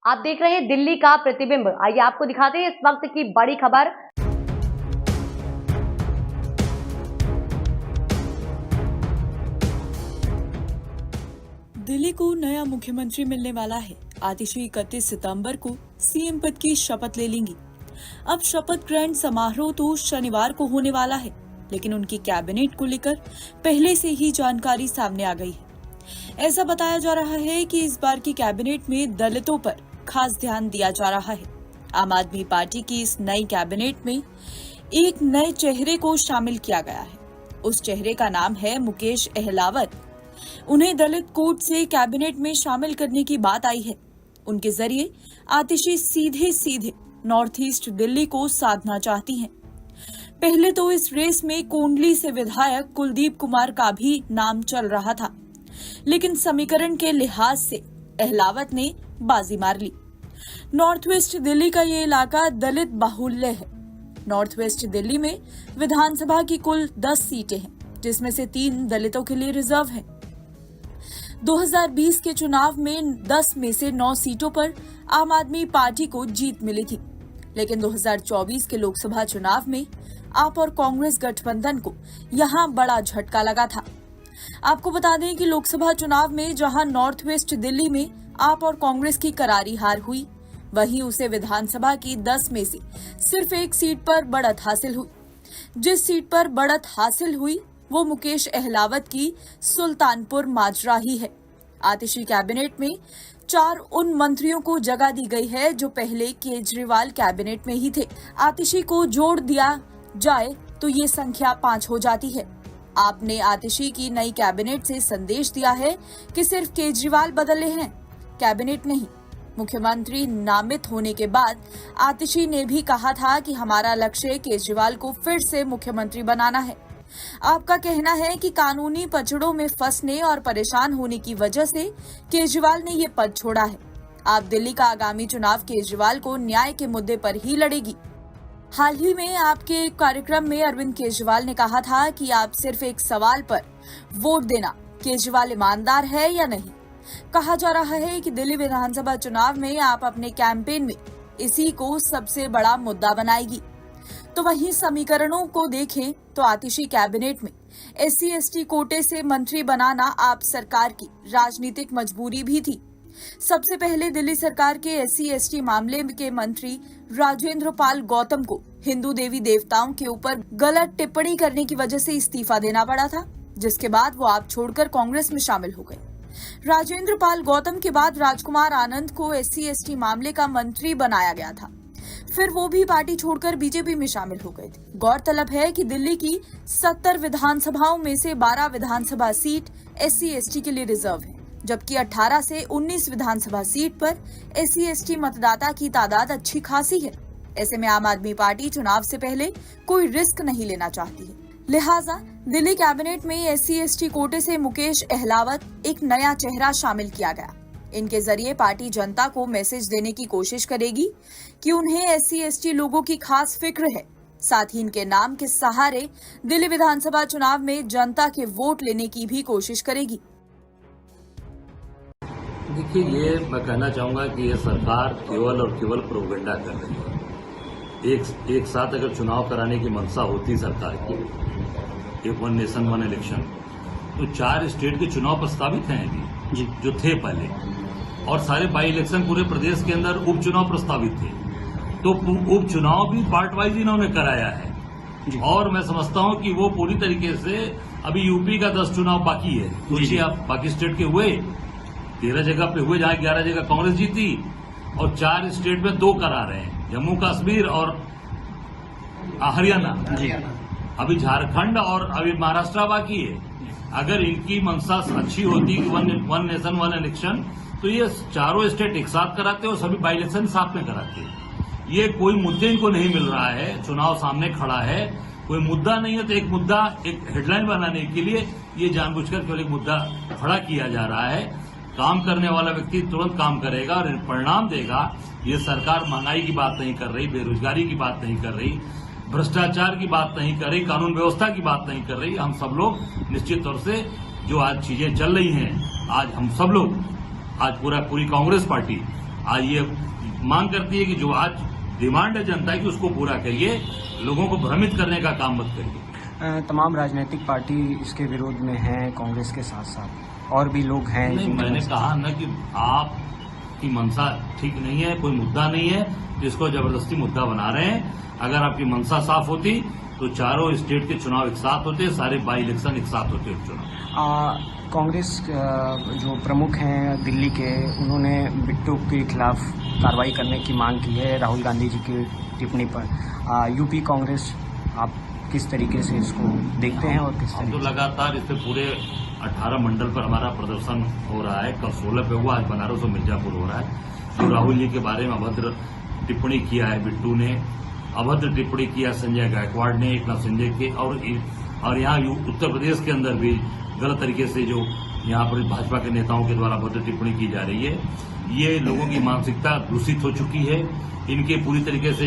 आप देख रहे हैं दिल्ली का प्रतिबिंब। आइए आपको दिखाते हैं इस वक्त की बड़ी खबर। दिल्ली को नया मुख्यमंत्री मिलने वाला है। आतिशी 31 सितंबर को सीएम पद की शपथ ले लेंगी। अब शपथ ग्रहण समारोह तो शनिवार को होने वाला है, लेकिन उनकी कैबिनेट को लेकर पहले से ही जानकारी सामने आ गई है। ऐसा बताया जा रहा है कि इस बार की कैबिनेट में दलितों पर खास ध्यान दिया जा रहा है। आम आदमी पार्टी की इस नई कैबिनेट में एक नए चेहरे को शामिल किया गया है। उस चेहरे का नाम है मुकेश अहलावत। उन्हें दलित कोड से कैबिनेट में शामिल करने की बात आई है। उनके जरिए आतिशी सीधे सीधे नॉर्थ ईस्ट दिल्ली को साधना चाहती हैं। पहले तो इस रेस में कोंडली से विधायक कुलदीप कुमार का भी नाम चल रहा था, लेकिन समीकरण के लिहाज से अहलावत ने बाजी मार ली। नॉर्थ वेस्ट दिल्ली का ये इलाका दलित बाहुल्य है। नॉर्थ वेस्ट दिल्ली में विधानसभा की कुल 10 सीटें हैं, जिसमें से 3 दलितों के लिए रिजर्व हैं। 2020 के चुनाव में 10 में से 9 सीटों पर आम आदमी पार्टी को जीत मिली थी, लेकिन 2024 के लोकसभा चुनाव में आप और कांग्रेस गठबंधन को यहां बड़ा झटका लगा था। आपको बता दें कि लोकसभा चुनाव में जहां नॉर्थ वेस्ट दिल्ली में आप और कांग्रेस की करारी हार हुई, वहीं उसे विधानसभा की 10 में से सिर्फ 1 सीट पर बढ़त हासिल हुई। जिस सीट पर बढ़त हासिल हुई वो मुकेश अहलावत की सुल्तानपुर माजरा ही है। आतिशी कैबिनेट में 4 उन मंत्रियों को जगह दी गई है जो पहले केजरीवाल कैबिनेट में ही थे। आतिशी को जोड़ दिया जाए तो ये संख्या 5 हो जाती है। आपने आतिशी की नई कैबिनेट से संदेश दिया है कि सिर्फ केजरीवाल बदले हैं, कैबिनेट नहीं। मुख्यमंत्री नामित होने के बाद आतिशी ने भी कहा था कि हमारा लक्ष्य केजरीवाल को फिर से मुख्यमंत्री बनाना है। आपका कहना है कि कानूनी पचड़ों में फंसने और परेशान होने की वजह से केजरीवाल ने ये पद छोड़ा है। आप दिल्ली का आगामी चुनाव केजरीवाल को न्याय के मुद्दे पर ही लड़ेगी। हाल ही में आपके कार्यक्रम में अरविंद केजरीवाल ने कहा था कि आप सिर्फ एक सवाल पर वोट देना, केजरीवाल ईमानदार है या नहीं। कहा जा रहा है कि दिल्ली विधानसभा चुनाव में आप अपने कैंपेन में इसी को सबसे बड़ा मुद्दा बनाएगी। तो वहीं समीकरणों को देखें तो आतिशी कैबिनेट में SC/ST कोटे से मंत्री बनाना आप सरकार की राजनीतिक मजबूरी भी थी। सबसे पहले दिल्ली सरकार के SC/ST मामले के मंत्री राजेंद्र पाल गौतम को हिंदू देवी देवताओं के ऊपर गलत टिप्पणी करने की वजह से इस्तीफा देना पड़ा था, जिसके बाद वो आप छोड़कर कांग्रेस में शामिल हो गए। राजेंद्र पाल गौतम के बाद राजकुमार आनंद को SC/ST मामले का मंत्री बनाया गया था, फिर वो भी पार्टी छोड़कर बीजेपी में शामिल हो गए थे। गौरतलब है कि दिल्ली की 70 विधानसभाओं में से 12 विधानसभा सीट SC/ST के लिए रिजर्व है, जबकि 18 से 19 विधानसभा सीट पर SC/ST मतदाता की तादाद अच्छी खासी है। ऐसे में आम आदमी पार्टी चुनाव से पहले कोई रिस्क नहीं लेना चाहती है। लिहाजा दिल्ली कैबिनेट में SC/ST कोटे से मुकेश अहलावत एक नया चेहरा शामिल किया गया। इनके जरिए पार्टी जनता को मैसेज देने की कोशिश करेगी कि उन्हें SC/ST लोगों की खास फिक्र है। साथ ही इनके नाम के सहारे दिल्ली विधानसभा चुनाव में जनता के वोट लेने की भी कोशिश करेगी। देखिए, ये मैं कहना चाहूंगा कि ये सरकार केवल और केवल प्रोपेगेंडा कर रही है। एक साथ अगर चुनाव कराने की मंशा होती सरकार की, एक 1 नेशन 1 इलेक्शन, तो 4 स्टेट के चुनाव प्रस्तावित हैं अभी जो थे पहले, और सारे बाई इलेक्शन पूरे प्रदेश के अंदर उपचुनाव प्रस्तावित थे। तो उपचुनाव भी पार्ट वाइज इन्होंने कराया है, और मैं समझता हूं कि वो पूरी तरीके से अभी यूपी का 10 चुनाव बाकी है। सोचिए आप, बाकी स्टेट के हुए 13 जगह पे हुए, जहां 11 जगह कांग्रेस जीती, और 4 स्टेट में 2 करा रहे हैं, जम्मू कश्मीर और हरियाणा। अभी झारखंड और अभी महाराष्ट्र बाकी है। अगर इनकी मंशा अच्छी होती कि 1 नेशन 1 इलेक्शन, तो ये चारों स्टेट एक साथ कराते और सभी बाई इलेक्शन साथ में कराते। ये कोई मुद्दे इनको नहीं मिल रहा है, चुनाव सामने खड़ा है, कोई मुद्दा नहीं है, तो एक मुद्दा, एक हेडलाइन बनाने के लिए ये जानबूझकर केवल एक मुद्दा खड़ा किया जा रहा है। काम करने वाला व्यक्ति तुरंत काम करेगा और परिणाम देगा। ये सरकार महंगाई की बात नहीं कर रही, बेरोजगारी की बात नहीं कर रही, भ्रष्टाचार की बात नहीं कर रही, कानून व्यवस्था की बात नहीं कर रही। हम सब लोग निश्चित तौर से जो आज चीजें चल रही हैं, आज हम सब लोग, आज पूरी कांग्रेस पार्टी आज ये मांग करती है कि जो आज डिमांड है जनता की उसको पूरा करिए, लोगों को भ्रमित करने का काम मत करिए। तमाम राजनीतिक पार्टी इसके विरोध में हैं, कांग्रेस के साथ साथ और भी लोग हैं। नहीं, मैंने कहा ना कि आपकी मंशा ठीक नहीं है, कोई मुद्दा नहीं है जिसको जबरदस्ती मुद्दा बना रहे हैं। अगर आपकी मंशा साफ होती तो चारों स्टेट के चुनाव एक साथ होते, सारे बाई इलेक्शन एक साथ होते उपचुनाव। कांग्रेस जो प्रमुख हैं दिल्ली के, उन्होंने बिट्टू के खिलाफ कार्रवाई करने की मांग की है राहुल गांधी जी की टिप्पणी पर। यूपी कांग्रेस, आप किस तरीके से इसको देखते हैं और किस हम तरीके तो लगातार इस पे पूरे 18 मंडल पर हमारा प्रदर्शन हो रहा है। कल 16 पे हुआ, आज बनारस और मिर्जापुर हो रहा है। जो राहुल जी के बारे में अभद्र टिप्पणी किया है बिट्टू ने, अभद्र टिप्पणी किया संजय गायकवाड़ ने, एकनाथ शिंदे के, और यहाँ उत्तर प्रदेश के अंदर भी गलत तरीके से जो यहाँ पर भाजपा के नेताओं के द्वारा अभद्र टिप्पणी की जा रही है, ये लोगों की मानसिकता दूषित हो चुकी है। इनके पूरी तरीके से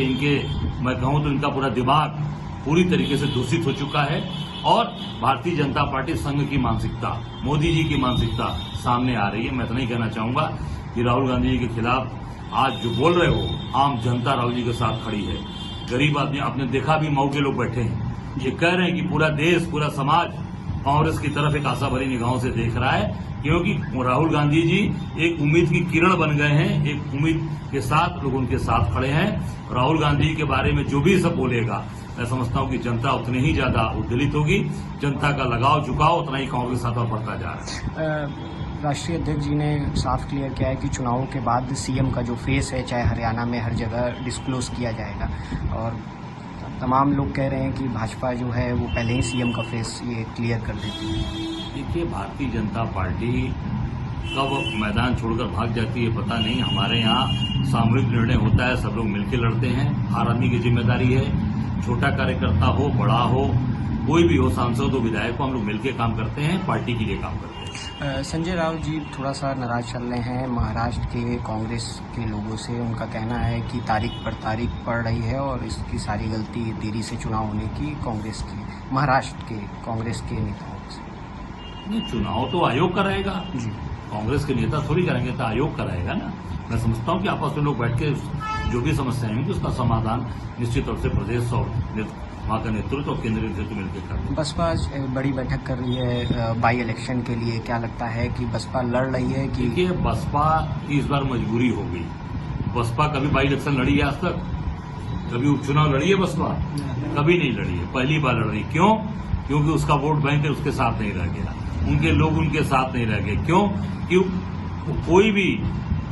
मैं कहूँ तो इनका पूरा दिमाग पूरी तरीके से दूषित हो चुका है और भारतीय जनता पार्टी संघ की मानसिकता, मोदी जी की मानसिकता सामने आ रही है। मैं तो नहीं कहना चाहूंगा कि राहुल गांधी जी के खिलाफ आज जो बोल रहे हो, आम जनता राहुल जी के साथ खड़ी है। गरीब आदमी, आपने देखा भी मऊ के लोग बैठे हैं, ये कह रहे हैं कि पूरा देश, पूरा समाज कांग्रेस की तरफ एक आशा भरी निगाहों से देख रहा है, क्योंकि राहुल गांधी जी एक उम्मीद की किरण बन गए हैं। एक उम्मीद के साथ लोग उनके साथ खड़े हैं। राहुल गांधी के बारे में जो भी सब बोलेगा, मैं समझता हूं कि जनता उतनी ही ज्यादा उद्वेलित होगी, जनता का लगाव झुकाव उतना ही कांग्रेस के साथ और बढ़ता जा रहा है। राष्ट्रीय अध्यक्ष जी ने साफ क्लियर किया है कि चुनावों के बाद सीएम का जो फेस है, चाहे हरियाणा में, हर जगह डिस्क्लोज किया जाएगा। और तमाम लोग कह रहे हैं कि भाजपा जो है वो पहले ही सीएम का फेस ये क्लियर कर देती है। देखिए, भारतीय जनता पार्टी कब मैदान छोड़कर भाग जाती है पता नहीं। हमारे यहाँ सामूहिक निर्णय होता है, सब लोग मिलकर लड़ते हैं। हर आदमी की जिम्मेदारी है, छोटा कार्यकर्ता हो, बड़ा हो, कोई भी हो, सांसद हो, विधायक हो, हम लोग मिलकर काम करते हैं, पार्टी के लिए काम करते हैं। संजय राउत जी थोड़ा सा नाराज चल रहे हैं महाराष्ट्र के कांग्रेस के लोगों से। उनका कहना है कि तारीख पर तारीख पड़ रही है और इसकी सारी गलती देरी से चुनाव होने की कांग्रेस की, महाराष्ट्र के कांग्रेस के नेताओं से। नहीं, चुनाव तो आयोग कराएगा, कांग्रेस के नेता थोड़ी करेंगे, तो आयोग कराएगा ना। मैं समझता हूँ कि आपस में लोग बैठ के जो भी समस्याएं होंगी उसका समाधान निश्चित तौर से प्रदेश और वहाँ का नेतृत्व और केंद्रीय नेतृत्व मिलकर कर। बसपा बड़ी बैठक कर रही है बाई इलेक्शन के लिए, क्या लगता है कि बसपा लड़ रही है कि? देखिए, बसपा की इस बार मजबूरी हो गई। बसपा कभी बाई इलेक्शन लड़ी है आज तक? कभी उपचुनाव लड़ी है बसपा? कभी नहीं लड़ी है, पहली बार लड़ रही। क्यों? क्योंकि उसका वोट बैंक उसके साथ नहीं रह गया, उनके लोग उनके साथ नहीं रह गए। क्यों? क्यों कोई भी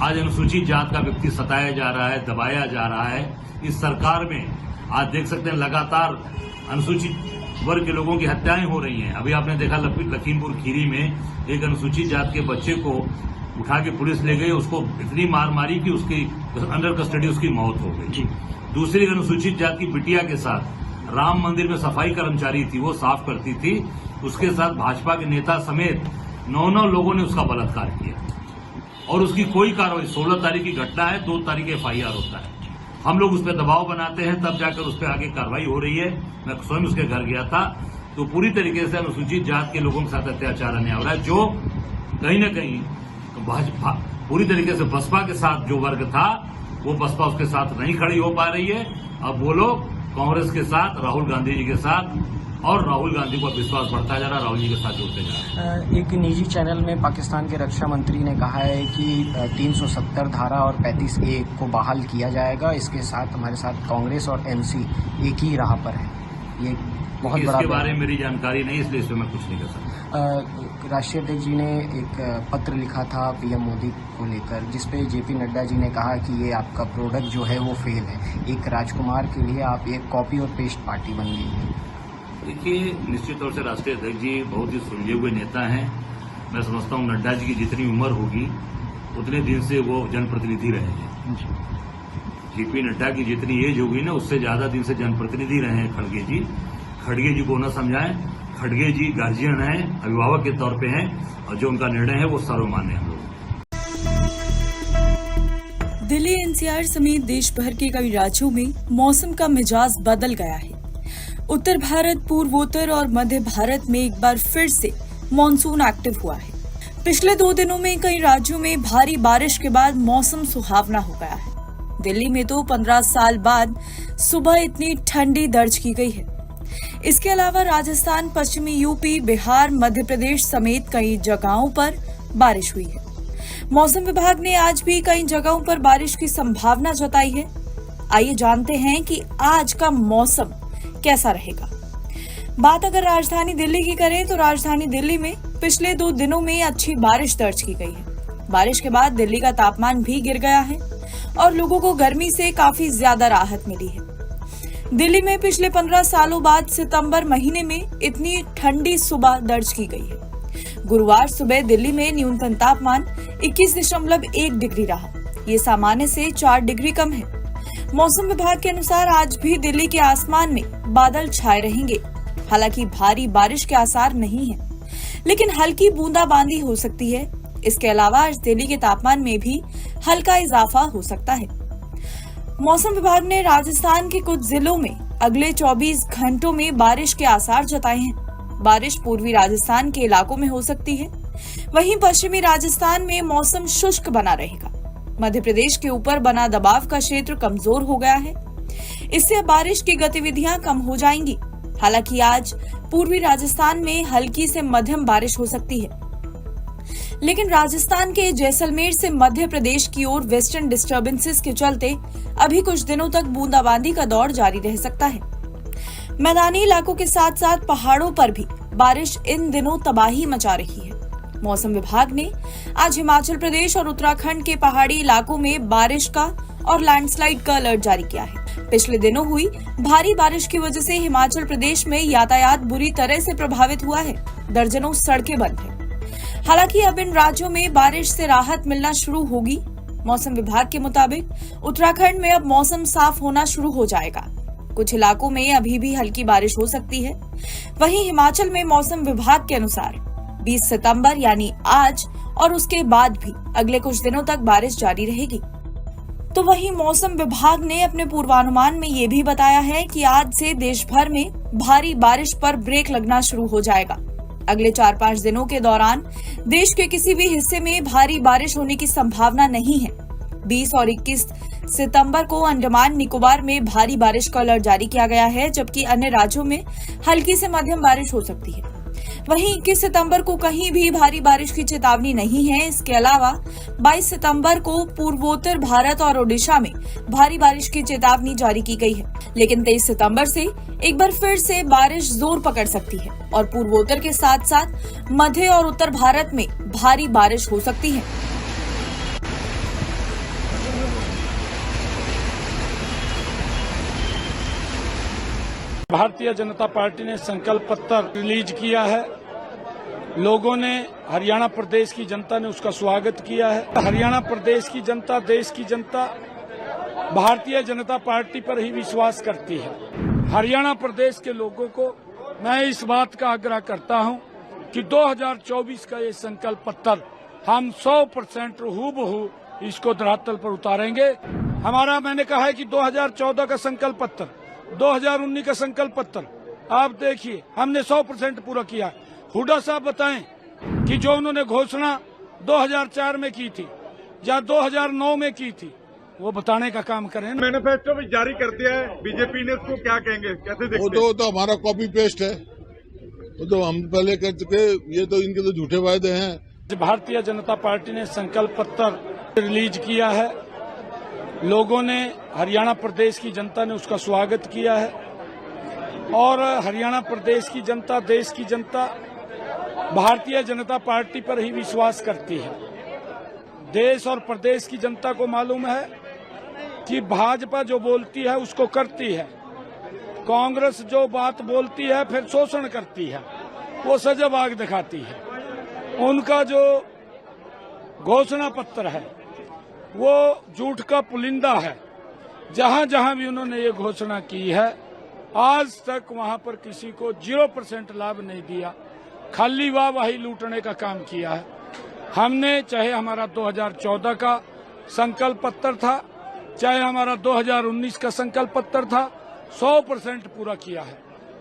आज अनुसूचित जात का व्यक्ति सताया जा रहा है, दबाया जा रहा है इस सरकार में। आज देख सकते हैं लगातार अनुसूचित वर्ग के लोगों की हत्याएं हो रही हैं। अभी आपने देखा लखीमपुर खीरी में एक अनुसूचित जात के बच्चे को उठा के पुलिस ले गई, उसको इतनी मार मारी कि उसकी अंडर कस्टडी उसकी मौत हो गई। दूसरी अनुसूचित जात की बिटिया के साथ राम मंदिर में सफाई कर्मचारी थी, वो साफ करती थी, उसके साथ भाजपा के नेता समेत 9 लोगों ने उसका बलात्कार किया और उसकी कोई कार्रवाई। 16 तारीख की घटना है, 2 तारीख FIR होता है। हम लोग उस पर दबाव बनाते हैं, तब जाकर उस पर आगे कार्रवाई हो रही है। मैं स्वयं उसके घर गया था, तो पूरी तरीके से अनुसूचित जात के लोगों के साथ अत्याचार अन्याय हो रहा है, जो कहीं न कहीं भाजपा पूरी तरीके से बसपा के साथ जो वर्ग था वो बसपा उसके साथ नहीं खड़ी हो पा रही है। अब वो लोग कांग्रेस के साथ, राहुल गांधी जी के साथ, और राहुल गांधी को विश्वास बढ़ता जा रहा है, राहुल जी के साथ जुड़ते जा रहा है। एक निजी चैनल में पाकिस्तान के रक्षा मंत्री ने कहा है कि 370 धारा और 35A को बहाल किया जाएगा। इसके साथ हमारे साथ कांग्रेस और MC एक ही राह पर है। ये बहुत बड़ा, इसके बारे में मेरी जानकारी नहीं, इसलिए इसमें मैं कुछ नहीं कर सकता। राष्ट्रीय अध्यक्ष जी ने एक पत्र लिखा था PM मोदी को लेकर, जिसपे JP नड्डा जी ने कहा कि ये आपका प्रोडक्ट जो है वो फेल है। एक राजकुमार के लिए आप एक कॉपी और पेस्ट पार्टी बन गई है। देखिए, निश्चित तौर से राष्ट्रीय अध्यक्ष जी बहुत ही सुलझे हुए नेता हैं। मैं समझता हूँ नड्डा जी की जितनी उम्र होगी उतने दिन से वो जनप्रतिनिधि रहे हैं। JP नड्डा की जितनी एज होगी ना, उससे ज्यादा दिन से जनप्रतिनिधि रहे हैं खड़गे जी। खड़गे जी को न समझाएं, खड़गे जी गार्जियन हैं, अभिभावक के तौर पे हैं, और जो उनका निर्णय है वो सर्वमान्य है। हम लोग दिल्ली NCR समेत देश भर के कई राज्यों में मौसम का मिजाज बदल गया है। उत्तर भारत, पूर्वोत्तर और मध्य भारत में एक बार फिर से मॉनसून एक्टिव हुआ है। पिछले 2 दिनों में कई राज्यों में भारी बारिश के बाद मौसम सुहावना हो गया है। दिल्ली में तो 15 साल बाद सुबह इतनी ठंडी दर्ज की गई है। इसके अलावा राजस्थान, पश्चिमी यूपी, बिहार, मध्य प्रदेश समेत कई जगहों पर बारिश हुई है। मौसम विभाग ने आज भी कई जगहों पर बारिश की संभावना जताई है। आइए जानते हैं कि आज का मौसम कैसा रहेगा। बात अगर राजधानी दिल्ली की करें तो राजधानी दिल्ली में पिछले 2 दिनों में अच्छी बारिश दर्ज की गई है। बारिश के बाद दिल्ली का तापमान भी गिर गया है और लोगों को गर्मी से काफी ज्यादा राहत मिली है। दिल्ली में पिछले 15 सालों बाद सितंबर महीने में इतनी ठंडी सुबह दर्ज की गई है। गुरुवार सुबह दिल्ली में न्यूनतम तापमान 21.1 डिग्री रहा। ये सामान्य से 4 डिग्री कम है। मौसम विभाग के अनुसार आज भी दिल्ली के आसमान में बादल छाए रहेंगे। हालांकि भारी बारिश के आसार नहीं है, लेकिन हल्की बूंदाबांदी हो सकती है। इसके अलावा आज दिल्ली के तापमान में भी हल्का इजाफा हो सकता है। मौसम विभाग ने राजस्थान के कुछ जिलों में अगले 24 घंटों में बारिश के आसार जताए हैं। बारिश पूर्वी राजस्थान के इलाकों में हो सकती है। वहीं पश्चिमी राजस्थान में मौसम शुष्क बना रहेगा। मध्य प्रदेश के ऊपर बना दबाव का क्षेत्र कमजोर हो गया है। इससे बारिश की गतिविधियां कम हो जाएंगी। हालांकि आज पूर्वी राजस्थान में हल्की से मध्यम बारिश हो सकती है, लेकिन राजस्थान के जैसलमेर से मध्य प्रदेश की ओर वेस्टर्न डिस्टर्बेंसेस के चलते अभी कुछ दिनों तक बूंदाबांदी का दौर जारी रह सकता है। मैदानी इलाकों के साथ साथ पहाड़ों पर भी बारिश इन दिनों तबाही मचा रही है। मौसम विभाग ने आज हिमाचल प्रदेश और उत्तराखंड के पहाड़ी इलाकों में बारिश का और लैंडस्लाइड का अलर्ट जारी किया है। पिछले दिनों हुई भारी बारिश की वजह से हिमाचल प्रदेश में यातायात बुरी तरह से प्रभावित हुआ है। दर्जनों सड़कें बंद हैं। हालांकि अब इन राज्यों में बारिश से राहत मिलना शुरू होगी। मौसम विभाग के मुताबिक उत्तराखंड में अब मौसम साफ होना शुरू हो जाएगा। कुछ इलाकों में अभी भी हल्की बारिश हो सकती है। वहीं हिमाचल में मौसम विभाग के अनुसार 20 सितंबर यानी आज और उसके बाद भी अगले कुछ दिनों तक बारिश जारी रहेगी। तो वहीं मौसम विभाग ने अपने पूर्वानुमान में ये भी बताया है कि आज से देश भर में भारी बारिश पर ब्रेक लगना शुरू हो जाएगा। अगले 4-5 दिनों के दौरान देश के किसी भी हिस्से में भारी बारिश होने की संभावना नहीं है। 20 और 21 सितंबर को अंडमान निकोबार में भारी बारिश का अलर्ट जारी किया गया है, जबकि अन्य राज्यों में हल्की से मध्यम बारिश हो सकती है। वहीं 21 सितंबर को कहीं भी भारी बारिश की चेतावनी नहीं है। इसके अलावा 22 सितंबर को पूर्वोत्तर भारत और ओडिशा में भारी बारिश की चेतावनी जारी की गई है। लेकिन 23 सितंबर से एक बार फिर से बारिश जोर पकड़ सकती है और पूर्वोत्तर के साथ साथ मध्य और उत्तर भारत में भारी बारिश हो सकती है। भारतीय जनता पार्टी ने संकल्प पत्र रिलीज किया है। लोगों ने, हरियाणा प्रदेश की जनता ने उसका स्वागत किया है। हरियाणा प्रदेश की जनता, देश की जनता भारतीय जनता पार्टी पर ही विश्वास करती है। हरियाणा प्रदेश के लोगों को मैं इस बात का आग्रह करता हूं कि 2024 का ये संकल्प पत्र हम 100% हूबहू इसको धरातल पर उतारेंगे। मैंने कहा है कि 2014 का संकल्प पत्र, 2019 का संकल्प पत्र आप देखिए हमने 100% पूरा किया। हुड्डा साहब बताएं कि जो उन्होंने घोषणा 2004 में की थी या 2009 में की थी, वो बताने का काम करें। मैनिफेस्टो भी जारी कर दिया है, बीजेपी ने उसको क्या कहेंगे, कैसे देखते हैं? वो तो हमारा कॉपी पेस्ट है, वो तो हम पहले कर चुके। ये तो इनके तो झूठे वायदे हैं। भारतीय जनता पार्टी ने संकल्प पत्र रिलीज किया है। लोगों ने, हरियाणा प्रदेश की जनता ने उसका स्वागत किया है और हरियाणा प्रदेश की जनता, देश की जनता भारतीय जनता पार्टी पर ही विश्वास करती है। देश और प्रदेश की जनता को मालूम है कि भाजपा जो बोलती है उसको करती है। कांग्रेस जो बात बोलती है फिर शोषण करती है, वो सजावाग दिखाती है। उनका जो घोषणा पत्र है वो झूठ का पुलिंदा है। जहां जहां भी उन्होंने ये घोषणा की है, आज तक वहां पर किसी को 0% लाभ नहीं दिया, खाली वाहवाही लूटने का काम किया है। हमने, चाहे हमारा 2014 का संकल्प पत्र था, चाहे हमारा 2019 का संकल्प पत्र था, 100% पूरा किया है।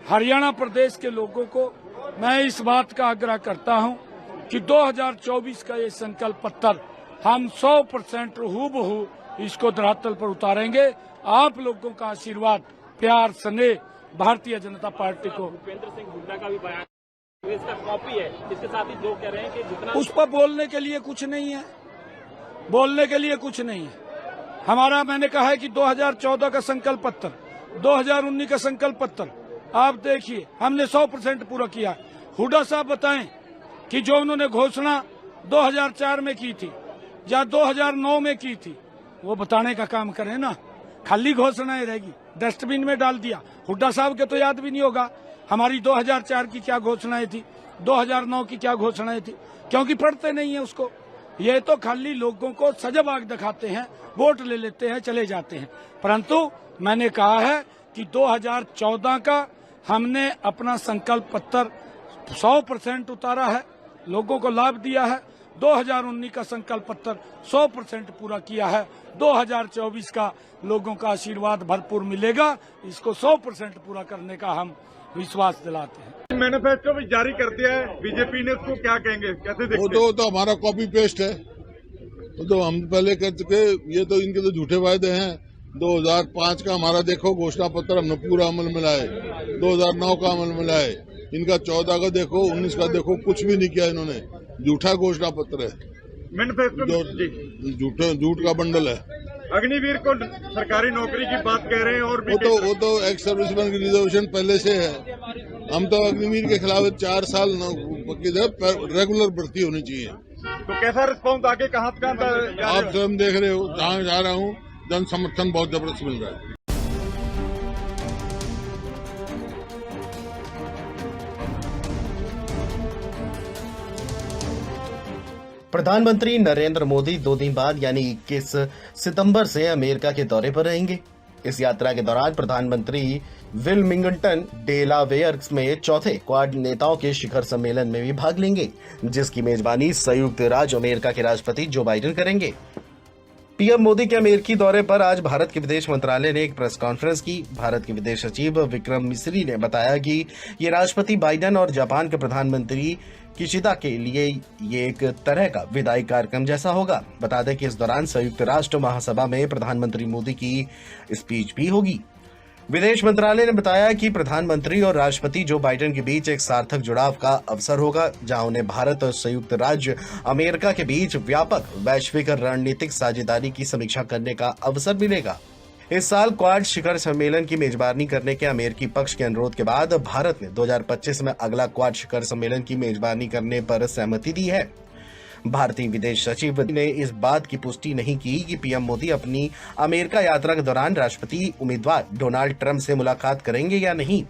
हरियाणा प्रदेश के लोगों को मैं इस बात का आग्रह करता हूं कि 2024 का ये संकल्प पत्र हम 100% हूबहू इसको धरातल पर उतारेंगे। आप लोगों का आशीर्वाद, प्यार, स्नेह भारतीय जनता पार्टी को। भूपेंद्र सिंह हुड्डा का भी बयान इसका कॉपी है। इसके साथ ही लोग कह रहे हैं कि जितना उस पर बोलने के लिए कुछ नहीं है, बोलने के लिए कुछ नहीं है। हमारा, मैंने कहा है कि 2014 का संकल्प पत्र, 2019 का संकल्प पत्र आप देखिए हमने 100% पूरा किया। हुड्डा साहब बताएं कि जो उन्होंने घोषणा 2004 में की थी या 2009 में की थी, वो बताने का काम करें ना। खाली घोषणाएं रहेगी, डस्टबिन में डाल दिया। हुड्डा साहब के तो याद भी नहीं होगा हमारी 2004 की क्या घोषणाएं थी, 2009 की क्या घोषणाएं थी, क्योंकि पढ़ते नहीं है उसको। ये तो खाली लोगों को सजबाग दिखाते हैं, वोट ले लेते हैं, चले जाते हैं। परंतु मैंने कहा है कि 2014 का हमने अपना संकल्प पत्र 100% उतारा है, लोगों को लाभ दिया है। 2019 का संकल्प पत्र 100% पूरा किया है। 2024 का लोगों का आशीर्वाद भरपूर मिलेगा। इसको 100% पूरा करने का हम विश्वास दिलाते हैं। मैनिफेस्टो भी जारी कर दिया है, बीजेपी ने उसको क्या कहेंगे, कैसे देखते हैं? वो तो हमारा कॉपी पेस्ट है। वो तो हम पहले कर चुके, ये तो इनके तो झूठे वायदे हैं। 2005 का हमारा देखो घोषणा पत्र हमने पूरा अमल में लाए, 2009 का अमल में लाए। इनका 14 का देखो, 19 का देखो, कुछ भी नहीं किया इन्होंने। झूठा घोषणा पत्र है, मैनिफेस्टो झूठ का बंडल है। अग्निवीर को सरकारी नौकरी की बात कह रहे हैं और भी वो तो एक्स सर्विसमैन की रिजर्वेशन पहले से है। हम तो अग्निवीर के खिलाफ 4 साल रेगुलर भर्ती होनी चाहिए। तो कैसा रिस्पॉन्स आगे कहाँ आप स्वयं देख रहे हो, जहाँ जा रहा हूँ जन समर्थन बहुत जबरदस्त मिल रहा है। प्रधानमंत्री नरेंद्र मोदी 2 दिन बाद यानी 21 सितंबर से अमेरिका के दौरे पर रहेंगे। इस यात्रा के दौरान प्रधानमंत्री विल्मिंगटन, डेलावेयर में चौथे क्वाड नेताओं के शिखर सम्मेलन में भी भाग लेंगे, जिसकी मेजबानी संयुक्त राज्य अमेरिका के राष्ट्रपति जो बाइडेन करेंगे। पीएम मोदी के अमेरिकी दौरे पर आज भारत के विदेश मंत्रालय ने एक प्रेस कॉन्फ्रेंस की। भारत के विदेश सचिव विक्रम मिस्री ने बताया कि ये राष्ट्रपति बाइडेन और जापान के प्रधानमंत्री किशिदा के लिए ये एक तरह का विदाई कार्यक्रम जैसा होगा। बता दें कि इस दौरान संयुक्त राष्ट्र महासभा में प्रधानमंत्री मोदी की स्पीच भी होगी। विदेश मंत्रालय ने बताया कि प्रधानमंत्री और राष्ट्रपति जो बाइडेन के बीच एक सार्थक जुड़ाव का अवसर होगा, जहां उन्हें भारत और संयुक्त राज्य अमेरिका के बीच व्यापक वैश्विक रणनीतिक साझेदारी की समीक्षा करने का अवसर मिलेगा। इस साल क्वाड शिखर सम्मेलन की मेजबानी करने के अमेरिकी पक्ष के अनुरोध के बाद भारत ने 2025 में अगला क्वाड शिखर सम्मेलन की मेजबानी करने पर सहमति दी है। भारतीय विदेश सचिव ने इस बात की पुष्टि नहीं की कि पीएम मोदी अपनी अमेरिका यात्रा के दौरान राष्ट्रपति उम्मीदवार डोनाल्ड ट्रंप से मुलाकात करेंगे या नहीं।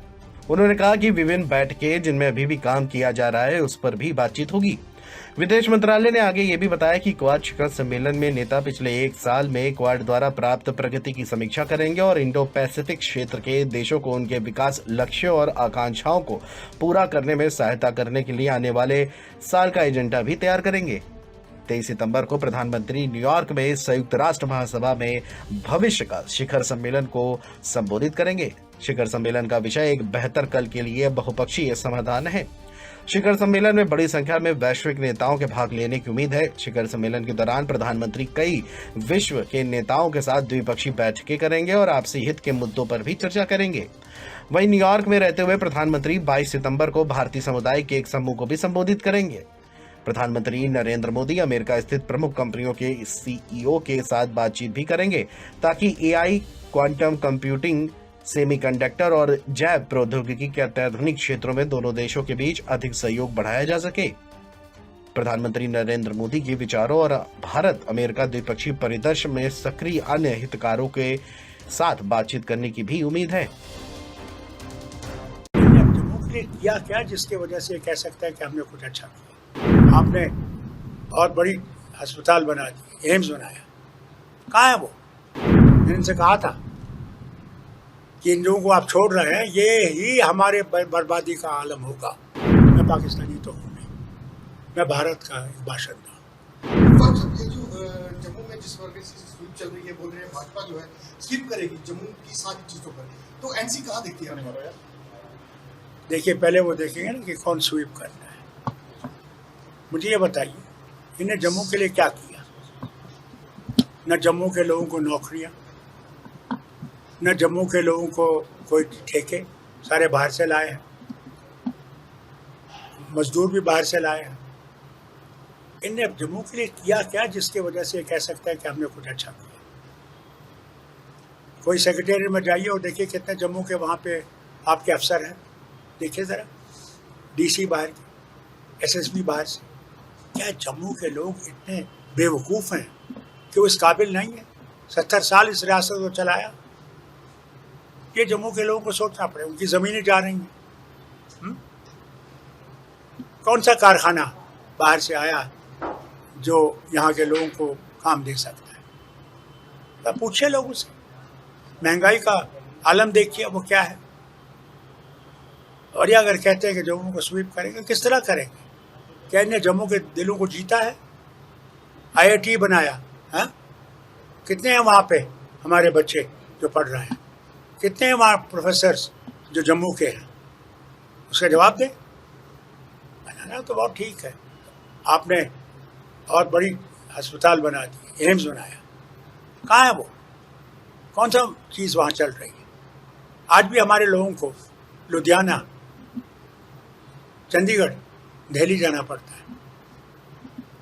उन्होंने कहा कि विभिन्न बैठकें जिनमें अभी भी काम किया जा रहा है, उस पर भी बातचीत होगी। विदेश मंत्रालय ने आगे ये भी बताया कि क्वाड शिखर सम्मेलन में नेता पिछले 1 साल में क्वाड द्वारा प्राप्त प्रगति की समीक्षा करेंगे और इंडो पैसिफिक क्षेत्र के देशों को उनके विकास लक्ष्यों और आकांक्षाओं को पूरा करने में सहायता करने के लिए आने वाले साल का एजेंडा भी तैयार करेंगे। 23 सितंबर को प्रधानमंत्री न्यूयॉर्क में संयुक्त राष्ट्र महासभा में भविष्य का शिखर सम्मेलन को संबोधित करेंगे। शिखर सम्मेलन का विषय एक बेहतर कल के लिए बहुपक्षीय समाधान है। शिखर सम्मेलन में बड़ी संख्या में वैश्विक नेताओं के भाग लेने की उम्मीद है। शिखर सम्मेलन के दौरान प्रधानमंत्री कई विश्व के नेताओं के साथ द्विपक्षीय बैठकें करेंगे और आपसी हित के मुद्दों पर भी चर्चा करेंगे। वहीं न्यूयॉर्क में रहते हुए प्रधानमंत्री 22 सितंबर को भारतीय समुदाय के एक समूह को भी संबोधित करेंगे। प्रधानमंत्री नरेंद्र मोदी अमेरिका स्थित प्रमुख कंपनियों के सीईओ के साथ बातचीत भी करेंगे ताकि एआई, क्वांटम कंप्यूटिंग, सेमीकंडक्टर और जैव प्रौद्योगिकी के अत्याधुनिक क्षेत्रों में दोनों देशों के बीच अधिक सहयोग बढ़ाया जा सके। प्रधानमंत्री नरेंद्र मोदी के विचारों और भारत अमेरिका द्विपक्षीय परिदृश्य में सक्रिय अन्य हितधारकों के साथ बातचीत करने की भी उम्मीद है। आपने किया क्या जिसके वजह से कह सकता है कि हमने कुछ अच्छा किया? आपने बहुत बड़ी अस्पताल बना दी, एम्स बनाया, कहाँ है वो? मैंने इनसे कहा था कि इन लोगों को आप छोड़ रहे हैं, ये ही हमारे बर्बादी का आलम होगा। मैं पाकिस्तानी तो हूँ नहीं, मैं भारत का बाशिंदा। जम्मू में जिस वर्ग से स्वीप चल रही है, बोल रहे हैं भाजपा जो है स्वीप करेगी जम्मू की सारी चीजों पर, तो एनसी कहाँ देखती है आपने? देखिए, पहले वो देखेंगे ना कि कौन स्वीप करना है। मुझे ये बताइए, इन्हें जम्मू के लिए क्या किया? न जम्मू के लोगों को नौकरियां, न जम्मू के लोगों को कोई ठेके, सारे बाहर से लाए हैं, मजदूर भी बाहर से लाए हैं। इनने जम्मू के लिए किया क्या जिसकी वजह से कह सकता है कि हमने कुछ अच्छा किया? कोई सेक्रेटेरिएट में जाइए और देखिए कितने जम्मू के वहाँ पे आपके अफसर हैं, देखिए ज़रा, डीसी बाहर के, एसएसपी बाहर से। क्या जम्मू के लोग इतने बेवकूफ़ हैं कि वो इस काबिल नहीं है? 70 साल इस रियासत को चलाया। ये जम्मू के लोगों को सोचना पड़े, उनकी ज़मीनें जा रही हैं। कौन सा कारखाना बाहर से आया जो यहाँ के लोगों को काम दे सकता है? तो पूछिए लोगों से, महंगाई का आलम देखिए वो क्या है। और ये अगर कहते हैं कि जम्मू को स्वीप करेंगे, किस तरह करेंगे? क्या इन्हें जम्मू के दिलों को जीता है? IIT बनाया है, कितने हैं वहाँ पे हमारे बच्चे जो पढ़ रहे हैं? कितने हैं वहाँ प्रोफेसर्स जो जम्मू के हैं? उसका जवाब दें। बनाना तो बहुत ठीक है, आपने और बड़ी अस्पताल बना दी, एम्स बनाया, कहाँ है वो? कौन सा चीज़ वहाँ चल रही है? आज भी हमारे लोगों को लुधियाना, चंडीगढ़, दिल्ली जाना पड़ता है।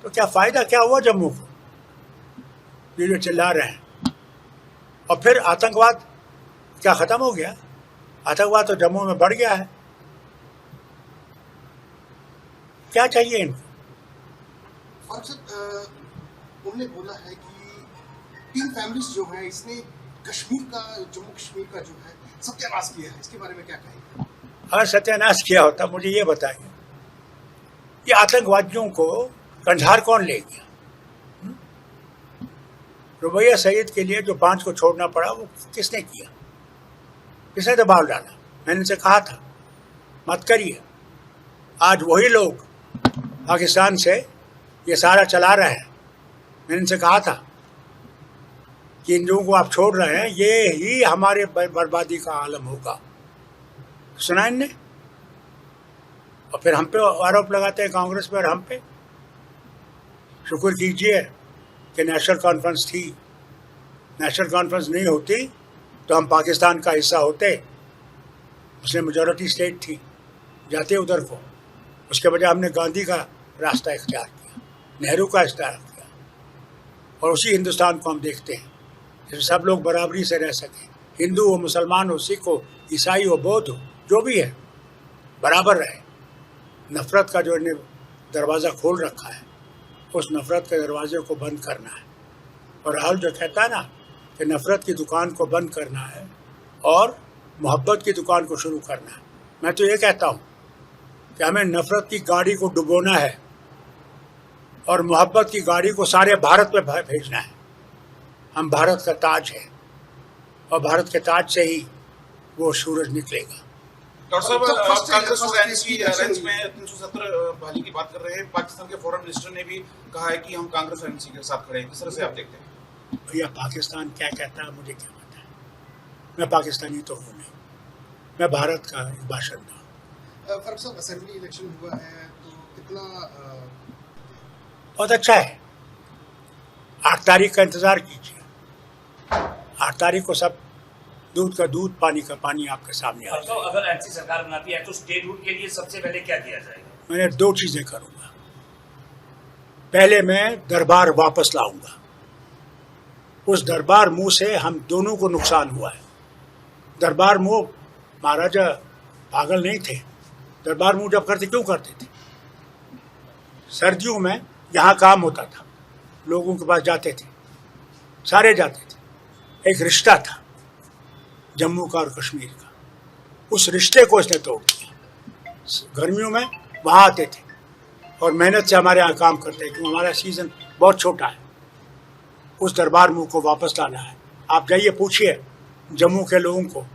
तो क्या फ़ायदा क्या हुआ जम्मू को? ये जो चिल्ला रहे हैं। और फिर आतंकवाद क्या ख़त्म हो गया? आतंकवाद तो जम्मू में बढ़ गया है। क्या चाहिए इनको? उन्होंने बोला है कि 3 फैमिलीज जो है इसने कश्मीर का, जम्मू कश्मीर का जो है सत्यानाश किया है, इसके बारे में क्या कहेंगे? अगर सत्यानाश किया होता, मुझे ये बताइए, ये आतंकवादियों को कंधार कौन ले गया? रुबैया सईद के लिए जो 5 को छोड़ना पड़ा वो किसने किया? किसने दबाव डाला? मैंने इनसे कहा था मत करिए। आज वही लोग पाकिस्तान से ये सारा चला रहे हैं। मैंने इनसे कहा था कि इन लोगों को आप छोड़ रहे हैं, ये ही हमारे बर्बादी का आलम होगा। सुना इनने? और फिर हम पे आरोप लगाते हैं, कांग्रेस पे और हम पे। शुक्र कीजिए कि नेशनल कॉन्फ्रेंस थी। नेशनल कॉन्फ्रेंस नहीं होती तो हम पाकिस्तान का हिस्सा होते। उसने मेजॉरिटी स्टेट थी, जाते उधर को। उसके बजाय हमने गांधी का रास्ता इख्तियार किया, नेहरू का इख्तियार किया, और उसी हिंदुस्तान को हम देखते हैं जिसमें सब लोग बराबरी से रह सकें। हिंदू हो, मुसलमान हो, सिख हो, ईसाई हो, बौद्ध हो, जो भी है बराबर रहे। नफ़रत का जो इन्हें दरवाज़ा खोल रखा है, उस नफ़रत के दरवाजे को बंद करना है। और राहुल जो कहता है ना कि नफ़रत की दुकान को बंद करना है और मोहब्बत की दुकान को शुरू करना है, मैं तो ये कहता हूँ कि हमें नफ़रत की गाड़ी को डुबोना है और मोहब्बत की गाड़ी को सारे भारत में भेजना है। हम भारत का ताज है और भारत के ताज से ही वो सूरज निकलेगा। डॉक्टर साहब, कांग्रेस और एनसी अलायंस में 370 बहाली की बात कर रहे हैं। पाकिस्तान के फॉरेन मिनिस्टर ने भी कहा है कि हम कांग्रेस और एनसी के साथ खड़े हैं। किस तरह से आप देखते हैं? भैया, पाकिस्तान क्या कहता है मुझे क्या पता है? मैं पाकिस्तानी तो हूँ नहीं, मैं भारत का एक बाशिंदा हूँ। फारूक साहब, असेंबली इलेक्शन हुआ है तो कितना बहुत अच्छा है। 8 तारीख का इंतज़ार कीजिए। 8 तारीख को सब दूध का दूध, पानी का पानी आपके सामने आ जाएगा। अगर एनसी सरकार बनाती है तो स्टेटहुड के लिए सबसे पहले क्या किया जाएगा? मैंने 2 चीज़ें करूँगा। पहले मैं दरबार वापस लाऊंगा। उस दरबार मुंह से हम दोनों को नुकसान हुआ है। दरबार मुंह, महाराजा पागल नहीं थे। दरबार मुंह जब करते क्यों करते थे? सर्दियों में यहाँ काम होता था, लोगों के पास जाते थे, सारे जाते थे। एक रिश्ता था जम्मू का और कश्मीर का, उस रिश्ते को इसने तोड़ दिया। गर्मियों में वहाँ आते थे और मेहनत से हमारे यहाँ काम करते हैं क्योंकि हमारा सीज़न बहुत छोटा है। उस दरबार मुंह को वापस लाना है। आप जाइए पूछिए जम्मू के लोगों को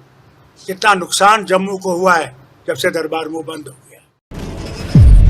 कितना नुकसान जम्मू को हुआ है जब से दरबार मुंह बंद हो गया।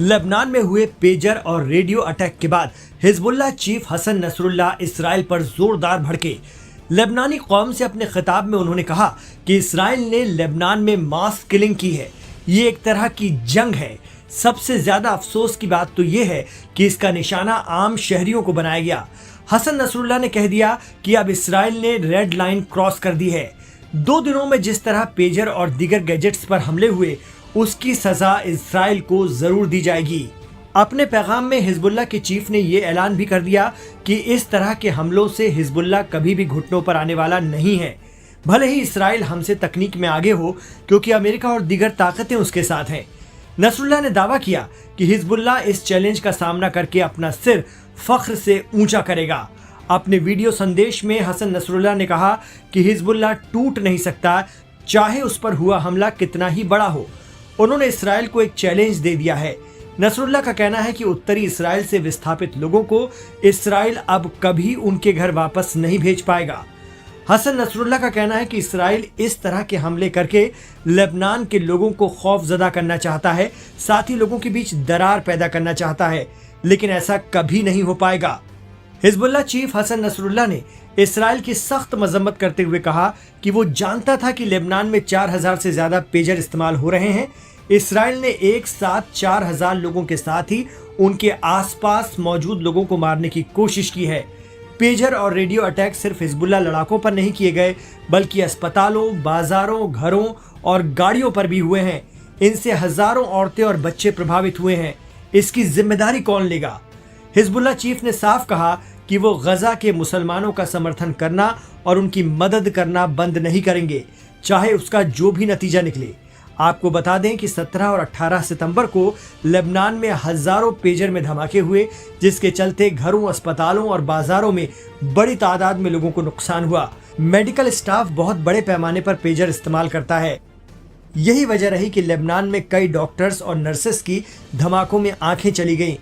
लेबनान में हुए पेजर और रेडियो अटैक के बाद Hezbollah chief Hassan Nasrallah Israel पर जोरदार भड़के। लेबनानी कौम से अपने खिताब में उन्होंने कहा कि इसराइल ने लेबनान में मास किलिंग की है, ये एक तरह की जंग है। सबसे ज्यादा अफसोस की बात तो ये है कि इसका निशाना आम शहरियों को बनाया गया। हसन नसरुल्लाह ने कह दिया कि अब इसराइल ने रेड लाइन क्रॉस कर दी है। 2 दिनों में जिस तरह पेजर और दीगर गैजेट्स पर हमले हुए, उसकी सजा इसराइल को जरूर दी जाएगी। अपने पैगाम में हिजबुल्लाह के चीफ ने ये ऐलान भी कर दिया कि इस तरह के हमलों से हिजबुल्लाह कभी भी घुटनों पर आने वाला नहीं है। भले ही इसराइल हमसे तकनीक में आगे हो, क्योंकि अमेरिका और दीगर ताकतें उसके साथ हैं। नसरुल्लाह ने दावा किया कि हिजबुल्लाह इस चैलेंज का सामना करके अपना सिर फख्र से ऊंचा करेगा। अपने वीडियो संदेश में हसन नसरुल्लाह ने कहा कि हिजबुल्लाह टूट नहीं सकता, चाहे उस पर हुआ हमला कितना ही बड़ा हो। उन्होंने इसराइल को एक चैलेंज दे दिया है। नसरुल्लाह का कहना है कि उत्तरी इसराइल से विस्थापित लोगों को इसराइल अब कभी उनके घर वापस नहीं भेज पाएगा। हसन नसरुल्लाह का कहना है कि इसराइल इस तरह के हमले करके लेबनान के लोगों को खौफजदा करना चाहता है, साथ ही लोगों के बीच दरार पैदा करना चाहता है, लेकिन ऐसा कभी नहीं हो पाएगा। हिजबुल्लाह चीफ हसन नसरुल्लाह ने इसराइल की सख्त मजम्मत करते हुए कहा कि वो जानता था कि लेबनान में 4000 से ज्यादा पेजर इस्तेमाल हो रहे हैं। इसराइल ने एक साथ 4000 लोगों के साथ ही उनके आसपास मौजूद लोगों को मारने की कोशिश की है। पेजर और रेडियो अटैक सिर्फ हिजबुल्लाह लड़ाकों पर नहीं किए गए, बल्कि अस्पतालों, बाजारों, घरों और गाड़ियों पर भी हुए हैं। इनसे हजारों औरतें और बच्चे प्रभावित हुए हैं। इसकी जिम्मेदारी कौन लेगा? हिजबुल्लाह चीफ ने साफ कहा कि वो गजा के मुसलमानों का समर्थन करना और उनकी मदद करना बंद नहीं करेंगे, चाहे उसका जो भी नतीजा निकले। आपको बता दें कि 17 और 18 सितंबर को लेबनान में हजारों पेजर में धमाके हुए, जिसके चलते घरों, अस्पतालों और बाजारों में बड़ी तादाद में लोगों को नुकसान हुआ। मेडिकल स्टाफ बहुत बड़े पैमाने पर पेजर इस्तेमाल करता है। यही वजह रही कि लेबनान में कई डॉक्टर्स और नर्सेस की धमाकों में आंखें चली गईं।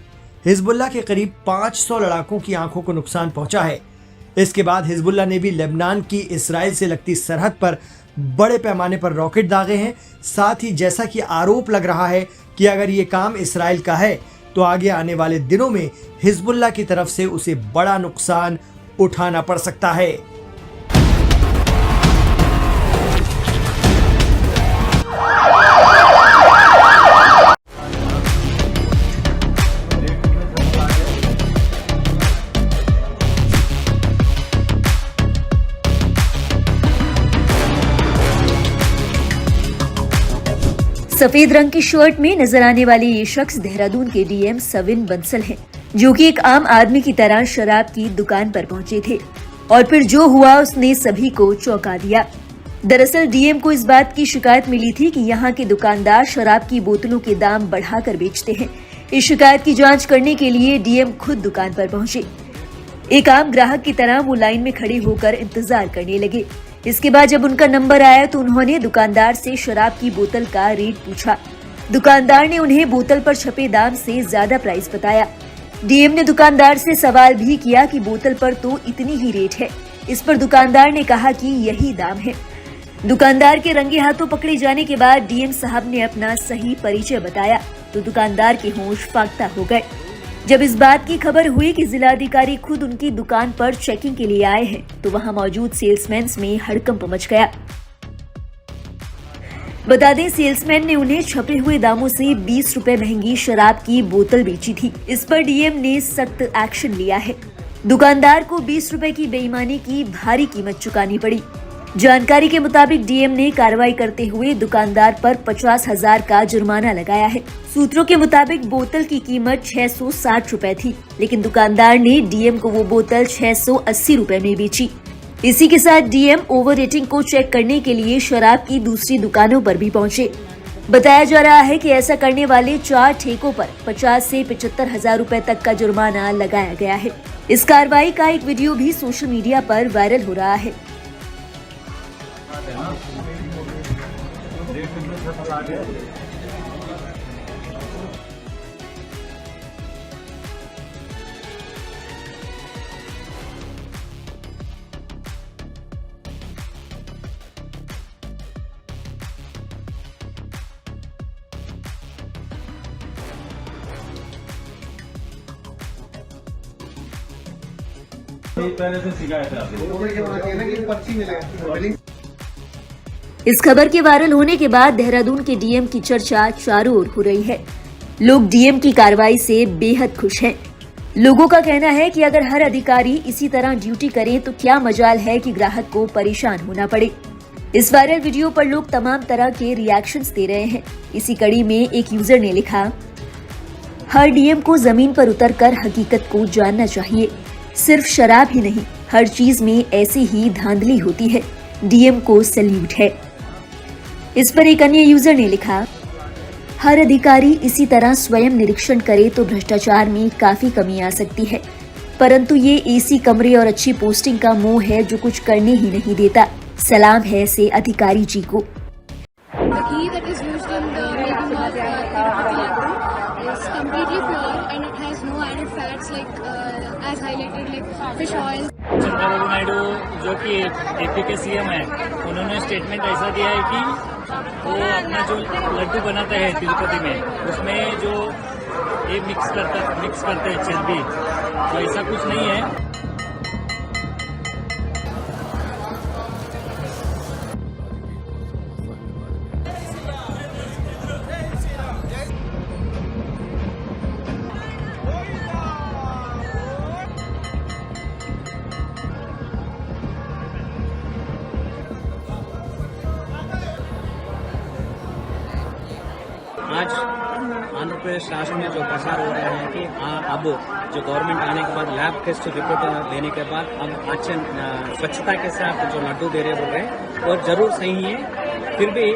हिजबुल्लाह के करीब 500 लड़ाकों की आंखों को नुकसान पहुंचा है। इसके बाद हिजबुल्लाह ने भी लेबनान की इसराइल से लगती सरहद पर बड़े पैमाने पर रॉकेट दागे हैं। साथ ही जैसा कि आरोप लग रहा है कि अगर ये काम इसराइल का है, तो आगे आने वाले दिनों में हिजबुल्लाह की तरफ से उसे बड़ा नुकसान उठाना पड़ सकता है। सफेद रंग की शर्ट में नजर आने वाले ये शख्स देहरादून के डीएम सविन बंसल हैं, जो कि एक आम आदमी की तरह शराब की दुकान पर पहुंचे थे और फिर जो हुआ उसने सभी को चौंका दिया। दरअसल डीएम को इस बात की शिकायत मिली थी कि यहाँ के दुकानदार शराब की बोतलों के दाम बढ़ाकर बेचते हैं। इस शिकायत की जांच करने के लिए डीएम खुद दुकान पर पहुंचे। एक आम ग्राहक की तरह वो लाइन में खड़े होकर इंतजार करने लगे। इसके बाद जब उनका नंबर आया तो उन्होंने दुकानदार से शराब की बोतल का रेट पूछा। दुकानदार ने उन्हें बोतल पर छपे दाम से ज्यादा प्राइस बताया। डीएम ने दुकानदार से सवाल भी किया कि बोतल पर तो इतनी ही रेट है। इस पर दुकानदार ने कहा कि यही दाम है। दुकानदार के रंगे हाथों पकड़े जाने के बाद डीएम साहब ने अपना सही परिचय बताया तो दुकानदार के होश फाख्ता हो गए। जब इस बात की खबर हुई कि जिलाधिकारी खुद उनकी दुकान पर चेकिंग के लिए आए हैं, तो वहां मौजूद सेल्समैन में हड़कंप मच गया। बता दें, सेल्समैन ने उन्हें छपे हुए दामों से 20 रुपए महंगी शराब की बोतल बेची थी। इस पर डीएम ने सख्त एक्शन लिया है। दुकानदार को 20 रुपए की बेईमानी की भारी कीमत चुकानी पड़ी। जानकारी के मुताबिक डीएम ने कार्रवाई करते हुए दुकानदार पर 50,000 का जुर्माना लगाया है। सूत्रों के मुताबिक बोतल की कीमत 660 रुपए थी, लेकिन दुकानदार ने डीएम को वो बोतल 680 रुपए में बेची। इसी के साथ डीएम ओवर रेटिंग को चेक करने के लिए शराब की दूसरी दुकानों पर भी पहुंचे। बताया जा रहा है कि ऐसा करने वाले 4 ठेकों पर 50 से 75,000 रुपए तक का जुर्माना लगाया गया है। इस कार्रवाई का एक वीडियो भी सोशल मीडिया पर वायरल हो रहा है। पहले से शिकायत है। इस खबर के वायरल होने के बाद देहरादून के डीएम की चर्चा चारों ओर हो रही है। लोग डीएम की कार्रवाई से बेहद खुश हैं। लोगों का कहना है कि अगर हर अधिकारी इसी तरह ड्यूटी करें तो क्या मजाल है कि ग्राहक को परेशान होना पड़े। इस वायरल वीडियो पर लोग तमाम तरह के रिएक्शंस दे रहे हैं। इसी कड़ी में एक यूजर ने लिखा, हर डीएम को जमीन पर उतरकर हकीकत को जानना चाहिए। सिर्फ शराब ही नहीं, हर चीज में ऐसी ही धांधली होती है। डीएम को सैल्यूट है। इस पर एक अन्य यूजर ने लिखा, हर अधिकारी इसी तरह स्वयं निरीक्षण करे तो भ्रष्टाचार में काफी कमी आ सकती है, परंतु ये एसी कमरे और अच्छी पोस्टिंग का मोह है जो कुछ करने ही नहीं देता। सलाम है से अधिकारी जी को। चंद्रबाबू नायडू जो कि एपी के सीएम है, उन्होंने स्टेटमेंट ऐसा दिया है कि वो अपना जो लड्डू बनाता है तिरुपति में, उसमें जो ये मिक्स करते हैं चर्बी, तो ऐसा कुछ नहीं है। आज आंध्र प्रदेश शासन में जो प्रसार हो रहा है कि अब जो गवर्नमेंट आने के बाद लैब टेस्ट रिपोर्ट देने के बाद अब अच्छे स्वच्छता के साथ जो लड्डू दे रहे बोल रहे और जरूर सही है। फिर भी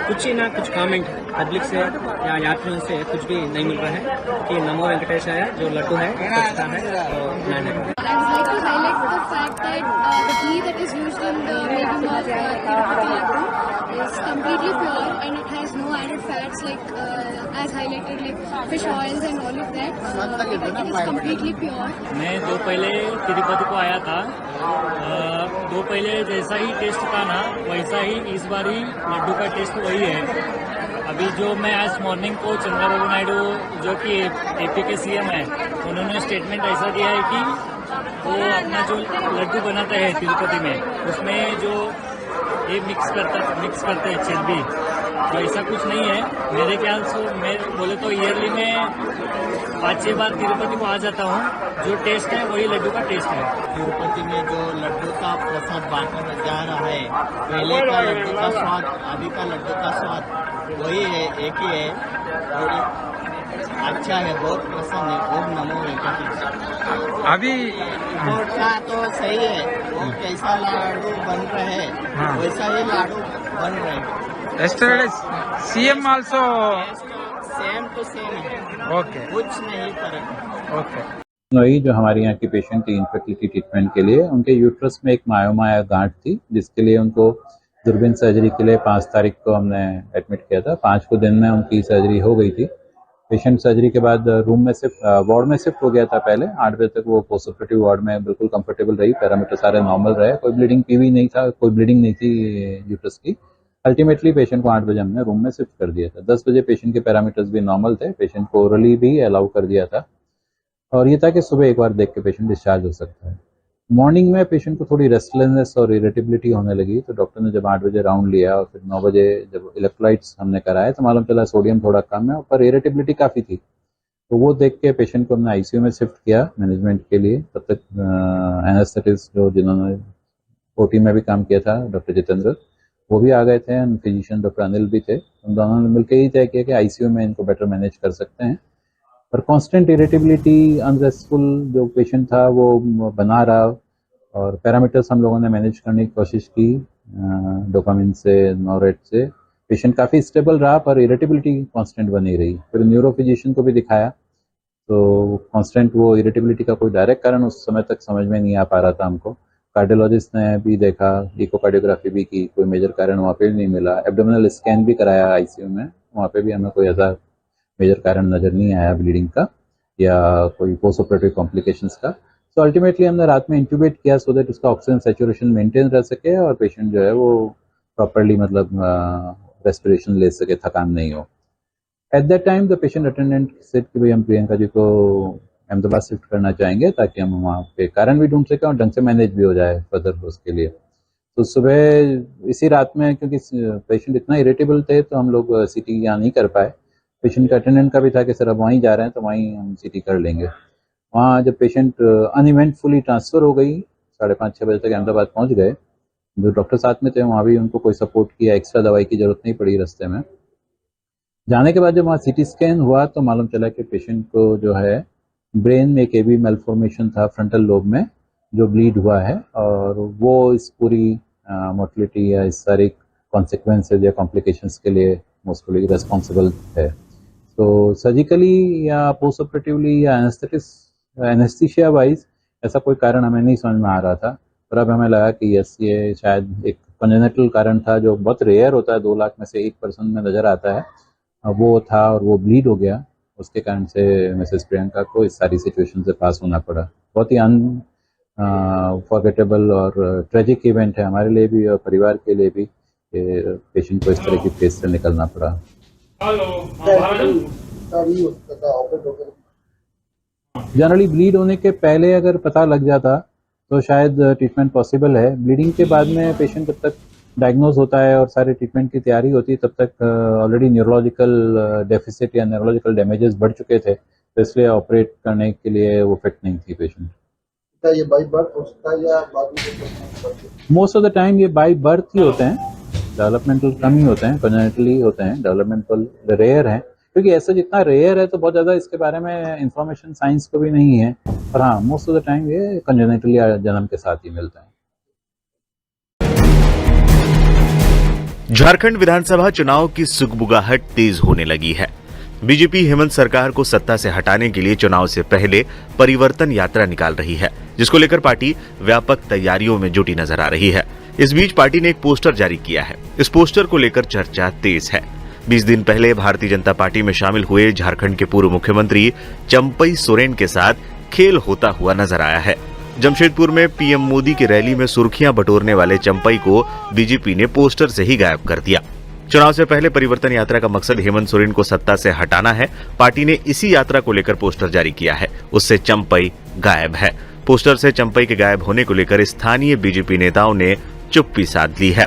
कुछ ही ना कुछ कमेंट पब्लिक से या यात्रियों से कुछ भी नहीं मिल रहा है कि नमो वेंकटेश आया जो लड्डू है स्वच्छता है। Is completely pure and it has no added fats like as highlighted like fish oils and all of that. It is completely pure. मैं दो पहले तिरुपति को आया था, दो पहले जैसा ही टेस्ट था ना वैसा ही इस बार ही लड्डू का टेस्ट वही है। अभी जो मैं आज मॉर्निंग को चंद्रबाबू नायडू जो कि एपी के सीएम है, उन्होंने स्टेटमेंट ऐसा दिया है कि वो अपना जो लड्डू बनाता है तिरुपति में, उसमें जो ये मिक्स करते हैं चर्बी, तो ऐसा कुछ नहीं है। मेरे ख्याल से मैं बोले तो ईयरली में 5-6 बार तिरुपति को आ जाता हूँ। जो टेस्ट है वही लड्डू का टेस्ट है। तिरुपति में जो लड्डू का प्रसाद बांटा जा रहा है, पहले का लड्डू का स्वाद अभी का लड्डू का स्वाद वही है, एक ही है और अच्छा है, बहुत पसंद है। ओम नमो वेंकटेश। अभी रिपोर्ट का तो सही है, वो कैसा लाडू बन रहे हैं वैसा ही लाडू बन रहे हैं। Yesterday CM also same to same है, okay, कुछ नहीं फर्क। okay. नोई जो हमारे यहाँ की पेशेंट थी इनफर्टिलिटी ट्रीटमेंट के लिए, उनके यूट्रस में एक मायोमा गांठ थी जिसके लिए उनको दूरबीन सर्जरी के लिए 5 तारीख को हमने एडमिट किया था। 5 को दिन में उनकी सर्जरी हो गई थी। पेशेंट सर्जरी के बाद रूम में वार्ड में शिफ्ट हो गया था। पहले 8 बजे तक वो पोस्ट ऑपरेटिव वार्ड में बिल्कुल कंफर्टेबल रही, पैरामीटर सारे नॉर्मल रहे, कोई ब्लीडिंग पीवी नहीं था, कोई ब्लीडिंग नहीं थी यूट्रस की। अल्टीमेटली पेशेंट को 8 बजे हमने रूम में शिफ्ट कर दिया था। 10 बजे पेशेंट के पैरामीटर्स भी नॉर्मल थे, पेशेंट को ओरली भी अलाउ कर दिया था और ये था कि सुबह एक बार देख के पेशेंट डिस्चार्ज हो सकता है। मॉर्निंग में पेशेंट को थोड़ी रेस्टलेसनेस और इरिटेबिलिटी होने लगी, तो डॉक्टर ने जब 8 बजे राउंड लिया और फिर 9 बजे जब इलेक्ट्रोलाइट्स हमने कराए तो मालूम चला सोडियम थोड़ा कम है, पर इरिटेबिलिटी काफ़ी थी। तो वो देख के पेशेंट को हमने आईसीयू में शिफ्ट किया मैनेजमेंट के लिए। तब तक एनेस्थेटिस्ट जो जिन्होंने ओटी में भी काम किया था, डॉक्टर जितेंद्र, वो भी आ गए थे, फिजिशियन डॉक्टर अनिल भी थे। उन दोनों ने मिलकर ही तय किया कि आईसीयू में इनको बेटर मैनेज कर सकते हैं। पर कांस्टेंट इरिटेबिलिटी, अनरेस्टफुल जो पेशेंट था वो बना रहा और पैरामीटर्स हम लोगों ने मैनेज करने की कोशिश की, डोपामिन से, नोरेट से। पेशेंट काफ़ी स्टेबल रहा पर इरिटेबिलिटी कांस्टेंट बनी रही। फिर न्यूरो फिजिशियन को भी दिखाया तो कांस्टेंट वो इरिटेबिलिटी का कोई डायरेक्ट कारण उस समय तक समझ में नहीं आ पा रहा था हमको। कार्डियोलॉजिस्ट ने भी देखा, इकोकार्डियोग्राफी भी की, कोई मेजर कारण वहाँ पे भी नहीं मिला। एब्डोमिनल स्कैन भी कराया आईसीयू में, वहाँ पे भी हमें कोई ऐसा मेजर कारण नज़र नहीं आया ब्लीडिंग का या कोई पोस्ट ऑपरेटिव कॉम्प्लिकेशंस का। तो अल्टीमेटली हमने रात में इंट्यूबेट किया सो दैट उसका ऑक्सीजन सैचुरेशन मेंटेन रह सके और पेशेंट जो है वो प्रॉपरली मतलब रेस्पिरेशन ले सके, थकान नहीं हो। At that time the patient attendant said कि भाई हम प्रियंका जी को अहमदाबाद शिफ्ट करना चाहेंगे ताकि हम वहाँ पे कारण भी ढूंढ सकें और ढंग से मैनेज भी हो जाए फर्दर उसके लिए। तो सुबह इसी रात में क्योंकि पेशेंट इतना इरिटेबल थे तो हम लोग सीटी यहाँ नहीं कर पाए। पेशेंट का अटेंडेंट का भी था कि सर अब वहीं जा रहे हैं तो वहीं हम सीटी कर लेंगे। वहाँ जब पेशेंट अनइवेंटफुली ट्रांसफ़र हो गई 5:30-6 बजे तक अहमदाबाद पहुँच गए। जो डॉक्टर साथ में थे वहाँ भी उनको कोई सपोर्ट किया, एक्स्ट्रा दवाई की ज़रूरत नहीं पड़ी रास्ते में। जाने के बाद जब वहाँ सीटी स्कैन हुआ तो मालूम चला कि पेशेंट को जो है ब्रेन में एक एवी मेलफॉर्मेशन था फ्रंटल लोब में जो ब्लीड हुआ है और वो इस पूरी मोर्टलिटी या इस सारी कॉन्सिक्वेंसेज या कॉम्प्लिकेशंस के लिए मोस्टली रिस्पॉन्सिबल है। तो सर्जिकली या पोस्ट ऑपरेटिवली या एनेस्थीसिया वाइज ऐसा कोई कारण हमें नहीं समझ में आ रहा था, पर अब हमें लगा कि यस ये शायद एक कंजेनिटल कारण था जो बहुत रेयर होता है, 2 लाख में से 1% में नज़र आता है। वो था और वो ब्लीड हो गया, उसके कारण से मिसेस प्रियंका को इस सारी सिचुएशन से पास होना पड़ा। बहुत ही अनफॉरगेटेबल और ट्रेजिक इवेंट है हमारे लिए भी और परिवार के लिए भी, पेशेंट को इस तरह की फेस से निकलना पड़ा। जनरली ब्लीड होने के पहले अगर पता लग जाता तो शायद ट्रीटमेंट पॉसिबल है। ब्लीडिंग के बाद में पेशेंट जब तक डायग्नोज होता है और सारे ट्रीटमेंट की तैयारी होती है तब तक ऑलरेडी न्यूरोलॉजिकल डेफिसिट या न्यूरोलॉजिकल डैमेजेस बढ़ चुके थे, तो इसलिए ऑपरेट करने के लिए वो फिट नहीं थी पेशेंट। ये बाई बर्थ हो सकता है या बाद में? मोस्ट ऑफ द टाइम ये बाई बर्थ ही होते हैं, डेवलपमेंटल कम ही होते हैं, कंजेनिटली होते हैं, डेवलपमेंटल रेयर हैं। क्योंकि ऐसा जितना रेयर है तो बहुत ज़्यादा इसके बारे में इंफॉर्मेशन साइंस को भी नहीं है, पर हाँ मोस्ट ऑफ द टाइम ये कंजेनिटली जन्म के साथ ही मिलता है। झारखंड विधानसभा चुनाव की सुगबुगाहट तेज होने लगी है। बीजेपी हेमंत सरकार को सत्ता से हटाने के लिए चुनाव से पहले परिवर्तन यात्रा निकाल रही है, जिसको लेकर पार्टी व्यापक तैयारियों में जुटी नजर आ रही है। इस बीच पार्टी ने एक पोस्टर जारी किया है। इस पोस्टर को लेकर चर्चा तेज है। 20 दिन पहले भारतीय जनता पार्टी में शामिल हुए झारखंड के पूर्व मुख्यमंत्री चंपई सोरेन के साथ खेल होता हुआ नजर आया है। जमशेदपुर में पीएम मोदी की रैली में सुर्खियां बटोरने वाले चंपई को बीजेपी ने पोस्टर से ही गायब कर दिया। चुनाव से पहले परिवर्तन यात्रा का मकसद हेमंत सोरेन को सत्ता से हटाना है। पार्टी ने इसी यात्रा को लेकर पोस्टर जारी किया है, उससे चंपई गायब है। पोस्टर से चंपई के गायब होने को लेकर स्थानीय बीजेपी नेताओं ने चुप्पी साध ली है।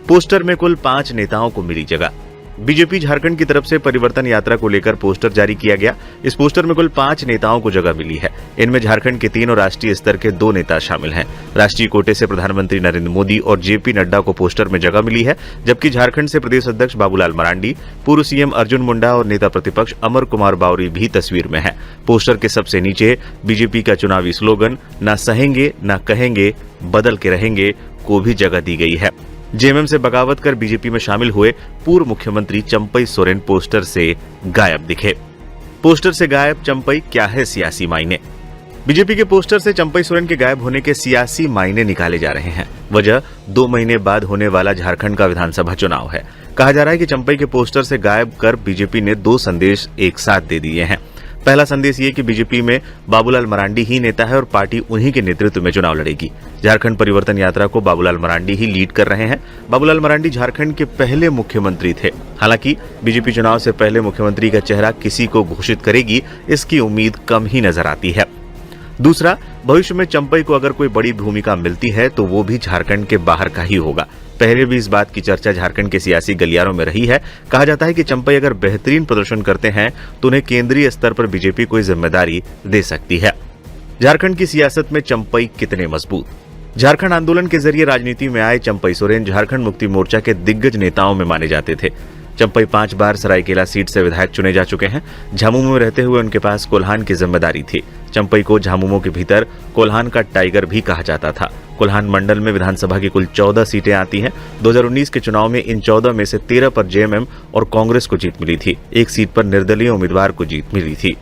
पोस्टर में कुल 5 नेताओं को मिली जगह। बीजेपी झारखंड की तरफ से परिवर्तन यात्रा को लेकर पोस्टर जारी किया गया। इस पोस्टर में कुल 5 नेताओं को जगह मिली है। इनमें झारखंड के 3 और राष्ट्रीय स्तर के 2 नेता शामिल हैं। राष्ट्रीय कोटे से प्रधानमंत्री नरेंद्र मोदी और जेपी नड्डा को पोस्टर में जगह मिली है, जबकि झारखंड से प्रदेश अध्यक्ष बाबूलाल मरांडी, पूर्व सीएम अर्जुन मुंडा और नेता प्रतिपक्ष अमर कुमार बावरी भी तस्वीर में है। पोस्टर के सबसे नीचे बीजेपी का चुनावी स्लोगन "ना सहेंगे ना कहेंगे, बदल के रहेंगे" को भी जगह दी गई है। जेएमएम से बगावत कर बीजेपी में शामिल हुए पूर्व मुख्यमंत्री चंपई सोरेन पोस्टर से गायब दिखे। पोस्टर से गायब चंपई, क्या है सियासी मायने? बीजेपी के पोस्टर से चंपई सोरेन के गायब होने के सियासी मायने निकाले जा रहे हैं। वजह 2 महीने बाद होने वाला झारखंड का विधानसभा चुनाव है। कहा जा रहा है कि चंपई के पोस्टर से गायब कर बीजेपी ने 2 संदेश एक साथ दे दिए हैं। पहला संदेश ये कि बीजेपी में बाबूलाल मरांडी ही नेता है और पार्टी उन्हीं के नेतृत्व में चुनाव लड़ेगी। झारखंड परिवर्तन यात्रा को बाबूलाल मरांडी ही लीड कर रहे हैं। बाबूलाल मरांडी झारखंड के पहले मुख्यमंत्री थे। हालांकि बीजेपी चुनाव से पहले मुख्यमंत्री का चेहरा किसी को घोषित करेगी, इसकी उम्मीद कम ही नजर आती है। दूसरा, भविष्य में चंपई को अगर कोई बड़ी भूमिका मिलती है तो वो भी झारखंड के बाहर का ही होगा। पहले भी इस बात की चर्चा झारखंड के सियासी गलियारों में रही है। कहा जाता है कि चंपई अगर बेहतरीन प्रदर्शन करते हैं तो उन्हें केंद्रीय स्तर पर बीजेपी कोई जिम्मेदारी दे सकती है। झारखंड की सियासत में चंपई कितने मजबूत? झारखंड आंदोलन के जरिए राजनीति में आए चंपई सोरेन झारखंड मुक्ति मोर्चा के दिग्गज नेताओं में माने जाते थे। चंपई 5 बार सरायकेला सीट से विधायक चुने जा चुके हैं। झामुमो में रहते हुए उनके पास कोल्हान की जिम्मेदारी थी। चंपई को झामुमो के भीतर कोल्हान का टाइगर भी कहा जाता था। कोल्हान मंडल में विधानसभा की कुल 14 सीटें आती हैं। 2019 के चुनाव में इन 14 में से 13 पर जेएमएम और कांग्रेस को जीत मिली थी। 1 सीट पर निर्दलीय उम्मीदवार को जीत मिली थी।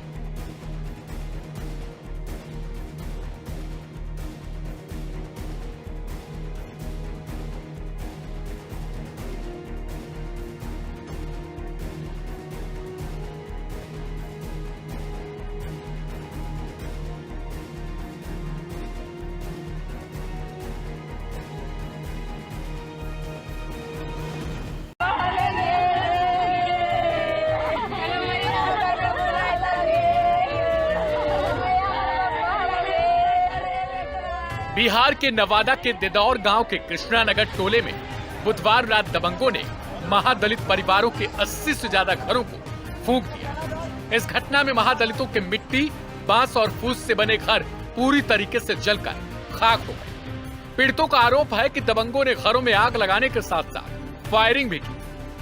बिहार के नवादा के दिदौर गांव के कृष्णानगर टोले में बुधवार रात दबंगों ने महादलित परिवारों के 80 से ज्यादा घरों को फूंक दिया। इस घटना में महादलितों के मिट्टी, बांस और फूस से बने घर पूरी तरीके से जलकर खाक हो गए। पीड़ितों का आरोप है कि दबंगों ने घरों में आग लगाने के साथ साथ फायरिंग भी की।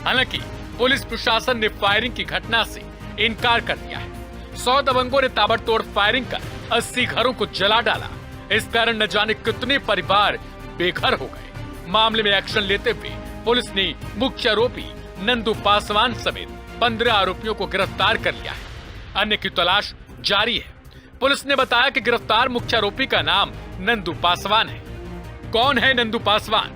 हालांकि पुलिस प्रशासन ने फायरिंग की घटना से इनकार कर दिया है। 100 दबंगों ने ताबड़तोड़ फायरिंग कर 80 घरों को जला डाला। इस कारण न जाने कितने परिवार बेघर हो गए। मामले में एक्शन लेते हुए पुलिस ने मुख्य आरोपी नंदू पासवान समेत 15 आरोपियों को गिरफ्तार कर लिया है। अन्य की तलाश जारी है। पुलिस ने बताया कि गिरफ्तार मुख्य आरोपी का नाम नंदू पासवान है। कौन है नंदू पासवान?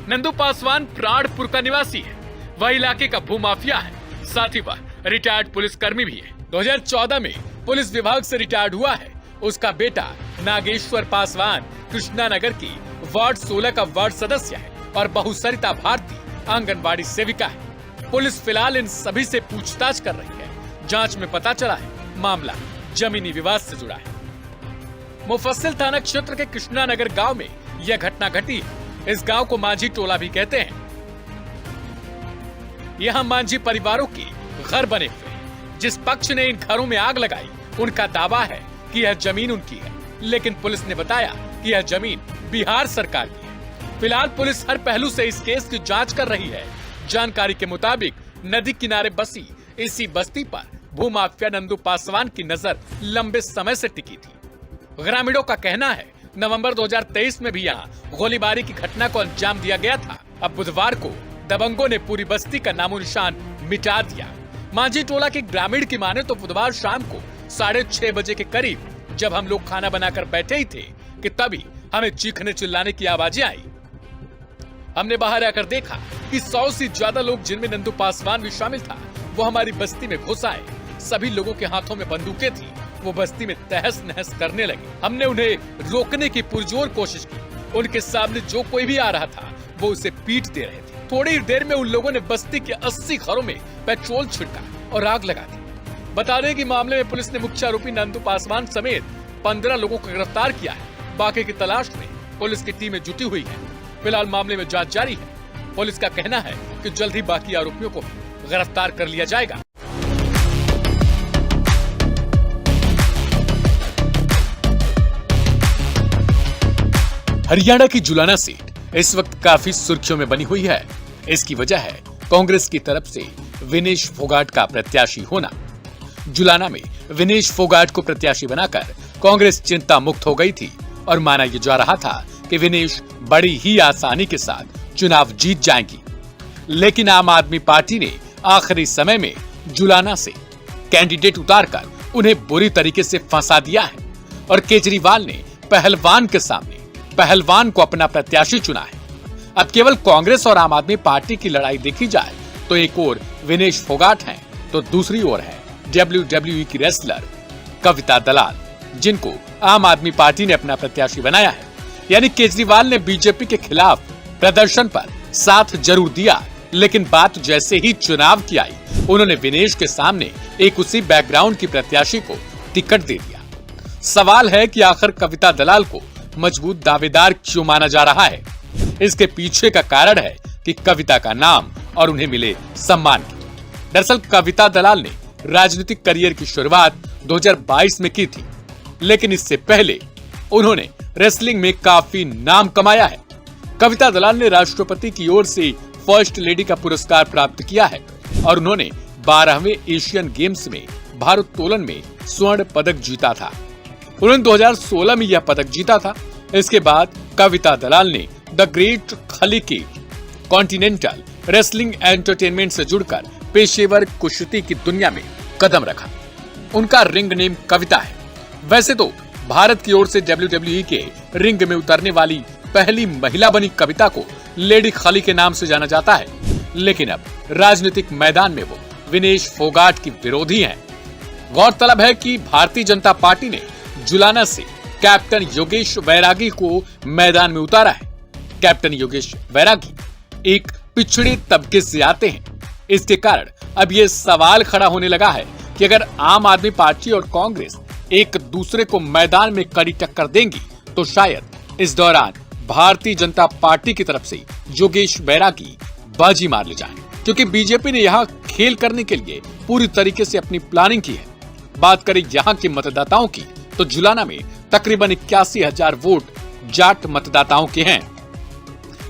नंदू पासवान प्राणपुर का निवासी है। वह इलाके का भूमाफिया है, साथ ही वह रिटायर्ड पुलिसकर्मी भी है। 2014 में पुलिस विभाग से रिटायर्ड हुआ है। उसका बेटा नागेश्वर पासवान कृष्णानगर की वार्ड 16 का वार्ड सदस्य है और बहू सरिता भारती आंगनबाड़ी सेविका है। पुलिस फिलहाल इन सभी से पूछताछ कर रही है। जांच में पता चला है मामला जमीनी विवाद से जुड़ा है। मुफस्सिल थाना क्षेत्र के कृष्णानगर गांव में यह घटना घटी है। इस गांव को मांझी टोला भी कहते हैं। यहाँ मांझी परिवारों के घर बने हुए हैं। जिस पक्ष ने इन घरों में आग लगाई, उनका दावा है कि यह जमीन उनकी है, लेकिन पुलिस ने बताया कि यह जमीन बिहार सरकार की है। फिलहाल पुलिस हर पहलू से इस केस की जांच कर रही है। जानकारी के मुताबिक नदी किनारे बसी इसी बस्ती पर भूमाफिया नंदू पासवान की नजर लंबे समय से टिकी थी। ग्रामीणों का कहना है नवंबर 2023 में भी यहाँ गोलीबारी की घटना को अंजाम दिया गया था। अब बुधवार को दबंगों ने पूरी बस्ती का नामो निशान मिटा दिया। मांझी टोला के ग्रामीण की माने तो बुधवार शाम को 6:30 बजे के करीब जब हम लोग खाना बनाकर बैठे ही थे कि तभी हमें चीखने चिल्लाने की आवाजें आई। हमने बाहर आकर देखा कि 100 से ज्यादा लोग, जिनमें नंदू पासवान भी शामिल था, वो हमारी बस्ती में घुस आए। सभी लोगों के हाथों में बंदूकें थी। वो बस्ती में तहस नहस करने लगे। हमने उन्हें रोकने की पुरजोर कोशिश की। उनके सामने जो कोई भी आ रहा था वो उसे पीट दे रहे थे। थोड़ी देर में उन लोगों ने बस्ती के 80 घरों में पेट्रोल छिड़का और आग लगा दी। बता दें कि मामले में पुलिस ने मुख्य आरोपी नंदू पासवान समेत 15 लोगों को गिरफ्तार किया है। बाकी की तलाश में पुलिस की टीमें जुटी हुई है। फिलहाल मामले में जांच जारी है। पुलिस का कहना है कि जल्द ही बाकी आरोपियों को गिरफ्तार कर लिया जाएगा। हरियाणा की जुलाना सीट इस वक्त काफी सुर्खियों में बनी हुई है। इसकी वजह है कांग्रेस की तरफ से विनेश फोगाट का प्रत्याशी होना। जुलाना में विनेश फोगाट को प्रत्याशी बनाकर कांग्रेस चिंता मुक्त हो गई थी और माना यह जा रहा था कि विनेश बड़ी ही आसानी के साथ चुनाव जीत जाएंगी। लेकिन आम आदमी पार्टी ने आखिरी समय में जुलाना से कैंडिडेट उतारकर उन्हें बुरी तरीके से फंसा दिया है और केजरीवाल ने पहलवान के सामने पहलवान को अपना प्रत्याशी चुना है। अब केवल कांग्रेस और आम आदमी पार्टी की लड़ाई देखी जाए तो एक ओर विनेश फोगाट हैं तो दूसरी ओर है WWE की रेसलर कविता दलाल, जिनको आम आदमी पार्टी ने अपना प्रत्याशी बनाया है। यानी केजरीवाल ने बीजेपी के खिलाफ प्रदर्शन पर साथ जरूर दिया, लेकिन बात जैसे ही चुनाव की आई, उन्होंने विनेश के सामने एक उसी बैकग्राउंड की प्रत्याशी को टिकट दे दिया। सवाल है कि आखिर कविता दलाल को मजबूत दावेदार क्यों माना जा रहा है? इसके पीछे का कारण है कि कविता का नाम और उन्हें मिले सम्मान की। दरअसल कविता दलाल ने राजनीतिक करियर की शुरुआत 2022 में की थी, लेकिन इससे पहले उन्होंने रेसलिंग में काफी नाम कमाया है। कविता दलाल ने राष्ट्रपति की ओर से फर्स्ट लेडी का पुरस्कार प्राप्त किया है और उन्होंने 12वें एशियन गेम्स में भारोत्तोलन में स्वर्ण पदक जीता था। उन्होंने 2016 में यह पदक जीता था। इसके बाद कविता दलाल ने द ग्रेट खली की कॉन्टिनेंटल रेसलिंग एंटरटेनमेंट से जुड़कर पेशेवर कुश्ती की दुनिया में कदम रखा। उनका रिंग नेम कविता है। वैसे तो भारत की ओर से WWE के रिंग में उतरने वाली पहली महिला बनी कविता को लेडी खली के नाम से जाना जाता है, लेकिन अब राजनीतिक मैदान में वो विनेश फोगाट की विरोधी हैं। गौरतलब है कि भारतीय जनता पार्टी ने जुलाना से कैप्टन योगेश वैरागी को मैदान में उतारा है। कैप्टन योगेश वैरागी एक पिछड़े तबके से आते हैं। इसके कारण अब ये सवाल खड़ा होने लगा है कि अगर आम आदमी पार्टी और कांग्रेस एक दूसरे को मैदान में कड़ी टक्कर देंगी तो शायद इस दौरान भारतीय जनता पार्टी की तरफ से योगेश बैरा की बाजी मार ले जाए, क्योंकि बीजेपी ने यहाँ खेल करने के लिए पूरी तरीके से अपनी प्लानिंग की है। बात करें यहाँ के मतदाताओं की तो जुलाना में तकरीबन 81,000 वोट जाट मतदाताओं के हैं।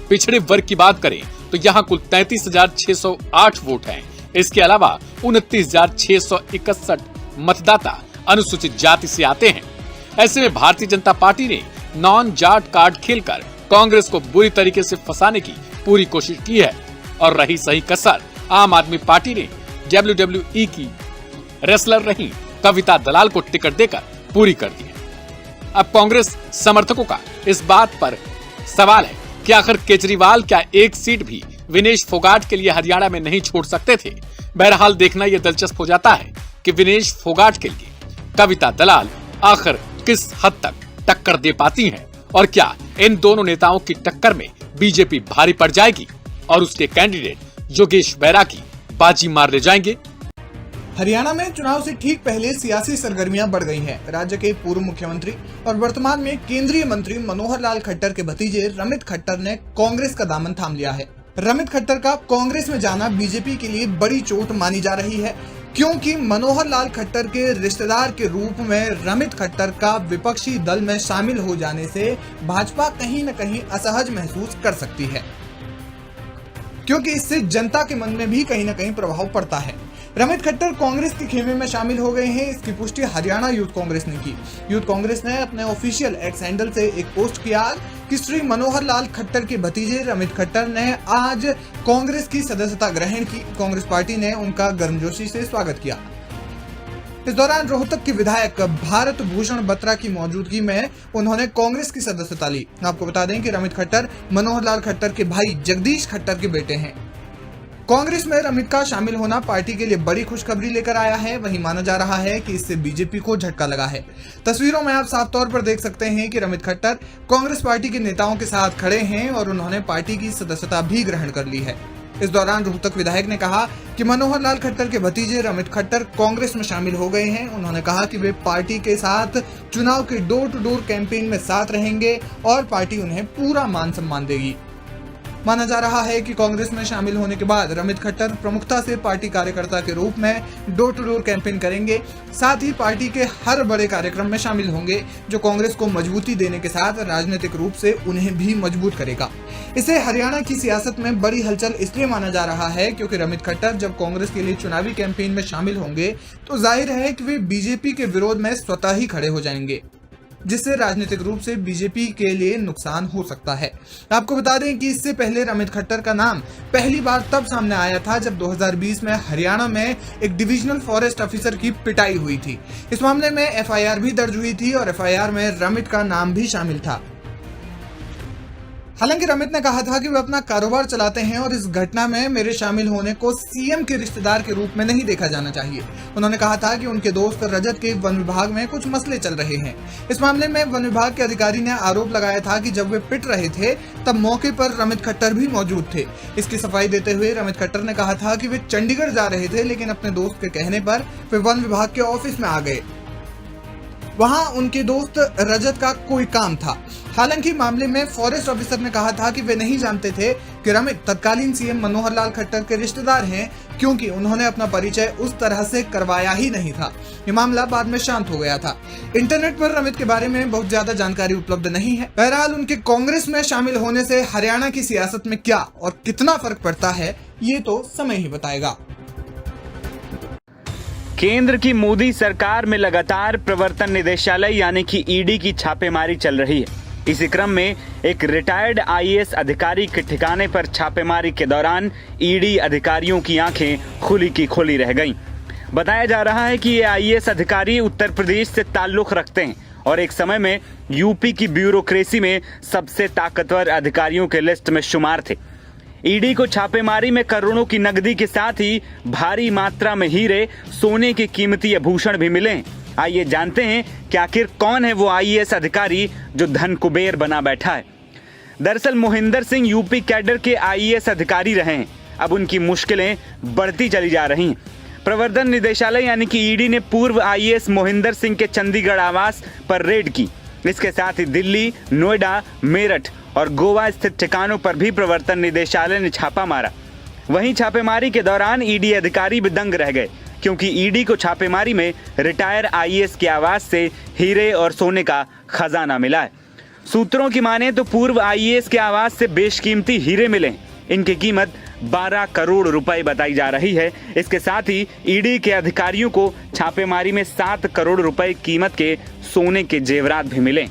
पिछड़े वर्ग की बात करें तो यहाँ कुल 33,608 वोट हैं। इसके अलावा 29,661 मतदाता अनुसूचित जाति से आते हैं। ऐसे में भारतीय जनता पार्टी ने नॉन जाट कार्ड खेलकर कांग्रेस को बुरी तरीके से फंसाने की पूरी कोशिश की है और रही सही कसर आम आदमी पार्टी ने WWE की रेसलर रही कविता दलाल को टिकट देकर पूरी कर दी है। अब कांग्रेस समर्थकों का इस बात पर सवाल है कि आखिर केजरीवाल क्या एक सीट भी विनेश फोगाट के लिए हरियाणा में नहीं छोड़ सकते थे। बहरहाल देखना यह दिलचस्प हो जाता है कि विनेश फोगाट के लिए कविता दलाल आखिर किस हद तक टक्कर दे पाती हैं और क्या इन दोनों नेताओं की टक्कर में बीजेपी भारी पड़ जाएगी और उसके कैंडिडेट योगेश बैरा की बाजी मार ले जाएंगे। हरियाणा में चुनाव से ठीक पहले सियासी सरगर्मियां बढ़ गई हैं। राज्य के पूर्व मुख्यमंत्री और वर्तमान में केंद्रीय मंत्री मनोहर लाल खट्टर के भतीजे रमित खट्टर ने कांग्रेस का दामन थाम लिया है। रमित खट्टर का कांग्रेस में जाना बीजेपी के लिए बड़ी चोट मानी जा रही है, क्योंकि मनोहर लाल खट्टर के रिश्तेदार के रूप में रमित खट्टर का विपक्षी दल में शामिल हो जाने से भाजपा कहीं न कहीं असहज महसूस कर सकती है, क्योंकि इससे जनता के मन में भी कहीं न कहीं प्रभाव पड़ता है। रमित खट्टर कांग्रेस के खेमे में शामिल हो गए हैं। इसकी पुष्टि हरियाणा यूथ कांग्रेस ने की। यूथ कांग्रेस ने अपने ऑफिशियल एक्स हैंडल से एक पोस्ट किया कि श्री मनोहर लाल खट्टर के भतीजे रमित खट्टर ने आज कांग्रेस की सदस्यता ग्रहण की। कांग्रेस पार्टी ने उनका गर्मजोशी से स्वागत किया। इस दौरान रोहतक के विधायक भारत भूषण बत्रा की मौजूदगी में उन्होंने कांग्रेस की सदस्यता ली। आपको बता दें कि रमित खट्टर मनोहर लाल खट्टर के भाई जगदीश खट्टर के बेटे हैं। कांग्रेस में रमित का शामिल होना पार्टी के लिए बड़ी खुशखबरी लेकर आया है। वहीं माना जा रहा है कि इससे बीजेपी को झटका लगा है। तस्वीरों में आप साफ तौर पर देख सकते हैं कि रमित खट्टर कांग्रेस पार्टी के नेताओं के साथ खड़े हैं और उन्होंने पार्टी की सदस्यता भी ग्रहण कर ली है। इस दौरान रोहतक विधायक ने कहा कि मनोहर लाल खट्टर के भतीजे रमित खट्टर कांग्रेस में शामिल हो गए हैं। उन्होंने कहा कि वे पार्टी के साथ चुनाव के डोर टू डोर कैंपेन में साथ रहेंगे और पार्टी उन्हें पूरा मान सम्मान देगी। माना जा रहा है कि कांग्रेस में शामिल होने के बाद रमित खट्टर प्रमुखता से पार्टी कार्यकर्ता के रूप में डोर टू डोर कैंपेन करेंगे। साथ ही पार्टी के हर बड़े कार्यक्रम में शामिल होंगे, जो कांग्रेस को मजबूती देने के साथ राजनीतिक रूप से उन्हें भी मजबूत करेगा। इसे हरियाणा की सियासत में बड़ी हलचल इसलिए माना जा रहा है क्योंकि रमित खट्टर जब कांग्रेस के लिए चुनावी कैंपेन में शामिल होंगे तो जाहिर है कि वे बीजेपी के विरोध में स्वतः ही खड़े हो जाएंगे, जिससे राजनीतिक रूप से बीजेपी के लिए नुकसान हो सकता है। आपको बता दें कि इससे पहले रमित खट्टर का नाम पहली बार तब सामने आया था जब 2020 में हरियाणा में एक डिविजनल फॉरेस्ट ऑफिसर की पिटाई हुई थी। इस मामले में एफआईआर भी दर्ज हुई थी और एफआईआर में रमित का नाम भी शामिल था। हालांकि रमित ने कहा था कि वे अपना कारोबार चलाते हैं और इस घटना में मेरे शामिल होने को सीएम के रिश्तेदार के रूप में नहीं देखा जाना चाहिए। उन्होंने कहा था कि उनके दोस्त रजत के वन विभाग में कुछ मसले चल रहे हैं। इस मामले में वन विभाग के अधिकारी ने आरोप लगाया था कि जब वे पिट रहे थे तब मौके पर रमित खट्टर भी मौजूद थे। इसकी सफाई देते हुए रमित खट्टर ने कहा था कि वे चंडीगढ़ जा रहे थे, लेकिन अपने दोस्त के कहने पर वे वन विभाग के ऑफिस में आ गए। वहां उनके दोस्त रजत का कोई काम था। हालांकि मामले में फॉरेस्ट ऑफिसर ने कहा था कि वे नहीं जानते थे कि रमित तत्कालीन सीएम मनोहर लाल खट्टर के रिश्तेदार हैं, क्योंकि उन्होंने अपना परिचय उस तरह से करवाया ही नहीं था। ये मामला बाद में शांत हो गया था। इंटरनेट पर रमित के बारे में बहुत ज्यादा जानकारी उपलब्ध नहीं है। बहरहाल उनके कांग्रेस में शामिल होने से हरियाणा की सियासत में क्या और कितना फर्क पड़ता है, ये तो समय ही बताएगा। केंद्र की मोदी सरकार में लगातार प्रवर्तन निदेशालय यानी कि ईडी की छापेमारी चल रही है। इसी क्रम में एक रिटायर्ड आईएएस अधिकारी के ठिकाने पर छापेमारी के दौरान ईडी अधिकारियों की आंखें खुली की खुली रह गईं। बताया जा रहा है कि ये आईएएस अधिकारी उत्तर प्रदेश से ताल्लुक रखते हैं और एक समय में यूपी की ब्यूरोक्रेसी में सबसे ताकतवर अधिकारियों के लिस्ट में शुमार थे। ईडी को छापेमारी में करोड़ों की नकदी के साथ ही भारी मात्रा में हीरे, सोने के कीमती आभूषण भी मिले। आइए जानते हैं कि आखिर कौन है वो आईएएस अधिकारी जो धन कुबेर बना बैठा है। दरअसल मोहिंदर सिंह यूपी कैडर के आईएएस अधिकारी रहे हैं। अब उनकी मुश्किलें बढ़ती चली जा रही हैं। प्रवर्तन निदेशालय यानी कि ईडी ने पूर्व आईएएस मोहिंदर सिंह के चंडीगढ़ आवास पर रेड की। इसके साथ ही दिल्ली, नोएडा, मेरठ और गोवा स्थित ठिकानों पर भी प्रवर्तन निदेशालय ने छापा मारा। वहीं छापेमारी के दौरान ईडी अधिकारी भी दंग रह गए, क्योंकि ईडी को छापेमारी में रिटायर आईएएस के आवास से हीरे और सोने का खजाना मिला है। सूत्रों की माने तो पूर्व आईएएस के आवास से बेशकीमती हीरे मिले। इनकी कीमत 12 करोड़ रुपए बताई जा रही है। इसके साथ ही ईडी के अधिकारियों को छापेमारी में 7 करोड़ रुपए कीमत के सोने के जेवरात भी मिले।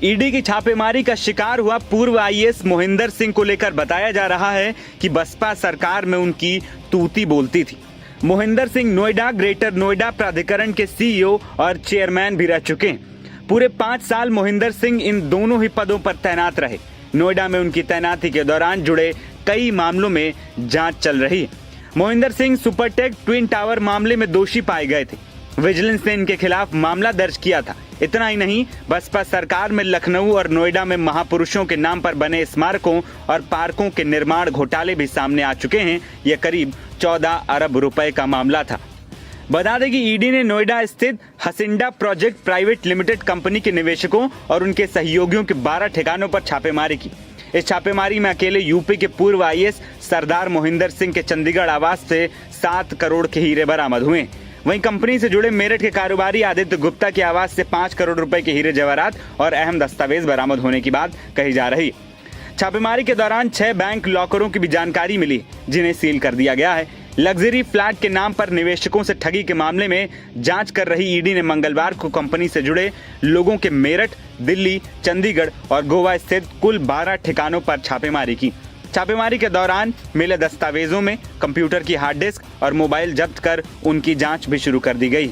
ईडी की छापेमारी का शिकार हुआ पूर्व आईएएस मोहिंदर सिंह को लेकर बताया जा रहा है कि बसपा सरकार में उनकी तूती बोलती थी। मोहिंदर सिंह नोएडा ग्रेटर नोएडा प्राधिकरण के सीईओ और चेयरमैन भी रह चुके हैं। पूरे 5 साल मोहिंदर सिंह इन दोनों ही पदों पर तैनात रहे। नोएडा में उनकी तैनाती के दौरान जुड़े कई मामलों में जांच चल रही है। Mohinder Singh Supertech twin tower मामले में दोषी पाए गए थे। विजिलेंस ने इनके खिलाफ मामला दर्ज किया था। इतना ही नहीं, बसपा सरकार में लखनऊ और नोएडा में महापुरुषों के नाम पर बने स्मारकों और पार्कों के निर्माण घोटाले भी सामने आ चुके हैं। यह करीब 14 अरब रुपए का मामला था। बता दें कि ईडी ने नोएडा स्थित हसिंडा प्रोजेक्ट प्राइवेट लिमिटेड कंपनी के निवेशकों और उनके सहयोगियों के 12 ठिकानों पर छापेमारी की। इस छापेमारी में अकेले यूपी के पूर्व आईएएस सरदार मोहिंदर सिंह के चंडीगढ़ आवास से 7 करोड़ के हीरे बरामद हुए। वहीं कंपनी से जुड़े मेरठ के कारोबारी आदित्य गुप्ता के आवास से 5 करोड़ रुपए के हीरे जवाहरात और अहम दस्तावेज बरामद होने की बात कही जा रही है। छापेमारी के दौरान 6 बैंक लॉकरों की भी जानकारी मिली, जिन्हें सील कर दिया गया है। लग्जरी फ्लैट के नाम पर निवेशकों से ठगी के मामले में जांच कर रही ईडी ने मंगलवार को कंपनी से जुड़े लोगों के मेरठ, दिल्ली, चंडीगढ़ और गोवा स्थित कुल 12 ठिकानों पर छापेमारी की। छापेमारी के दौरान मिले दस्तावेजों में कंप्यूटर की हार्ड डिस्क और मोबाइल जब्त कर उनकी जांच भी शुरू कर दी गई।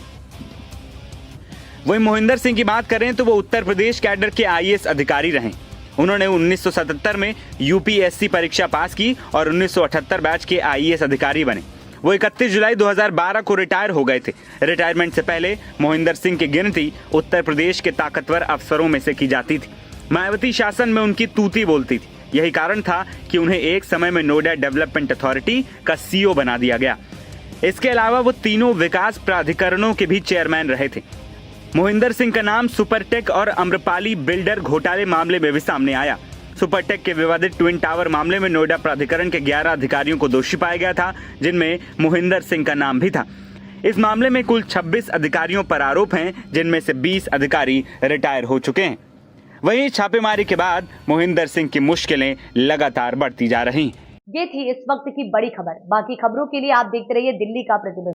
वहीं मोहिंदर सिंह की बात करें तो वो उत्तर प्रदेश कैडर के आईएएस अधिकारी रहे। उन्होंने 1977 में यूपीएससी परीक्षा पास की और 1978 बैच के आईएएस अधिकारी बने। वो 31 जुलाई 2012 को रिटायर हो गए थे। रिटायरमेंट से पहले मोहिंदर सिंह की गिनती उत्तर प्रदेश के ताकतवर अफसरों में से की जाती थी। मायावती शासन में उनकी तूती बोलती थी। यही कारण था कि उन्हें एक समय में नोएडा डेवलपमेंट अथॉरिटी का सीईओ बना दिया गया। इसके अलावा वो तीनों विकास प्राधिकरणों के भी चेयरमैन रहे थे। मोहिंदर सिंह का नाम सुपरटेक और अम्रपाली बिल्डर घोटाले मामले में भी सामने आया। सुपरटेक के विवादित ट्विन टावर मामले में नोएडा प्राधिकरण के 11 अधिकारियों को दोषी पाया गया था, जिनमें मोहिंदर सिंह का नाम भी था। इस मामले में कुल 26 अधिकारियों पर आरोप हैं, जिनमें से 20 अधिकारी रिटायर हो चुके हैं। वहीं छापेमारी के बाद मोहिंदर सिंह की मुश्किलें लगातार बढ़ती जा रही हैं। ये थी इस वक्त की बड़ी खबर। बाकी खबरों के लिए आप देखते रहिए दिल्ली का प्रतिदिन।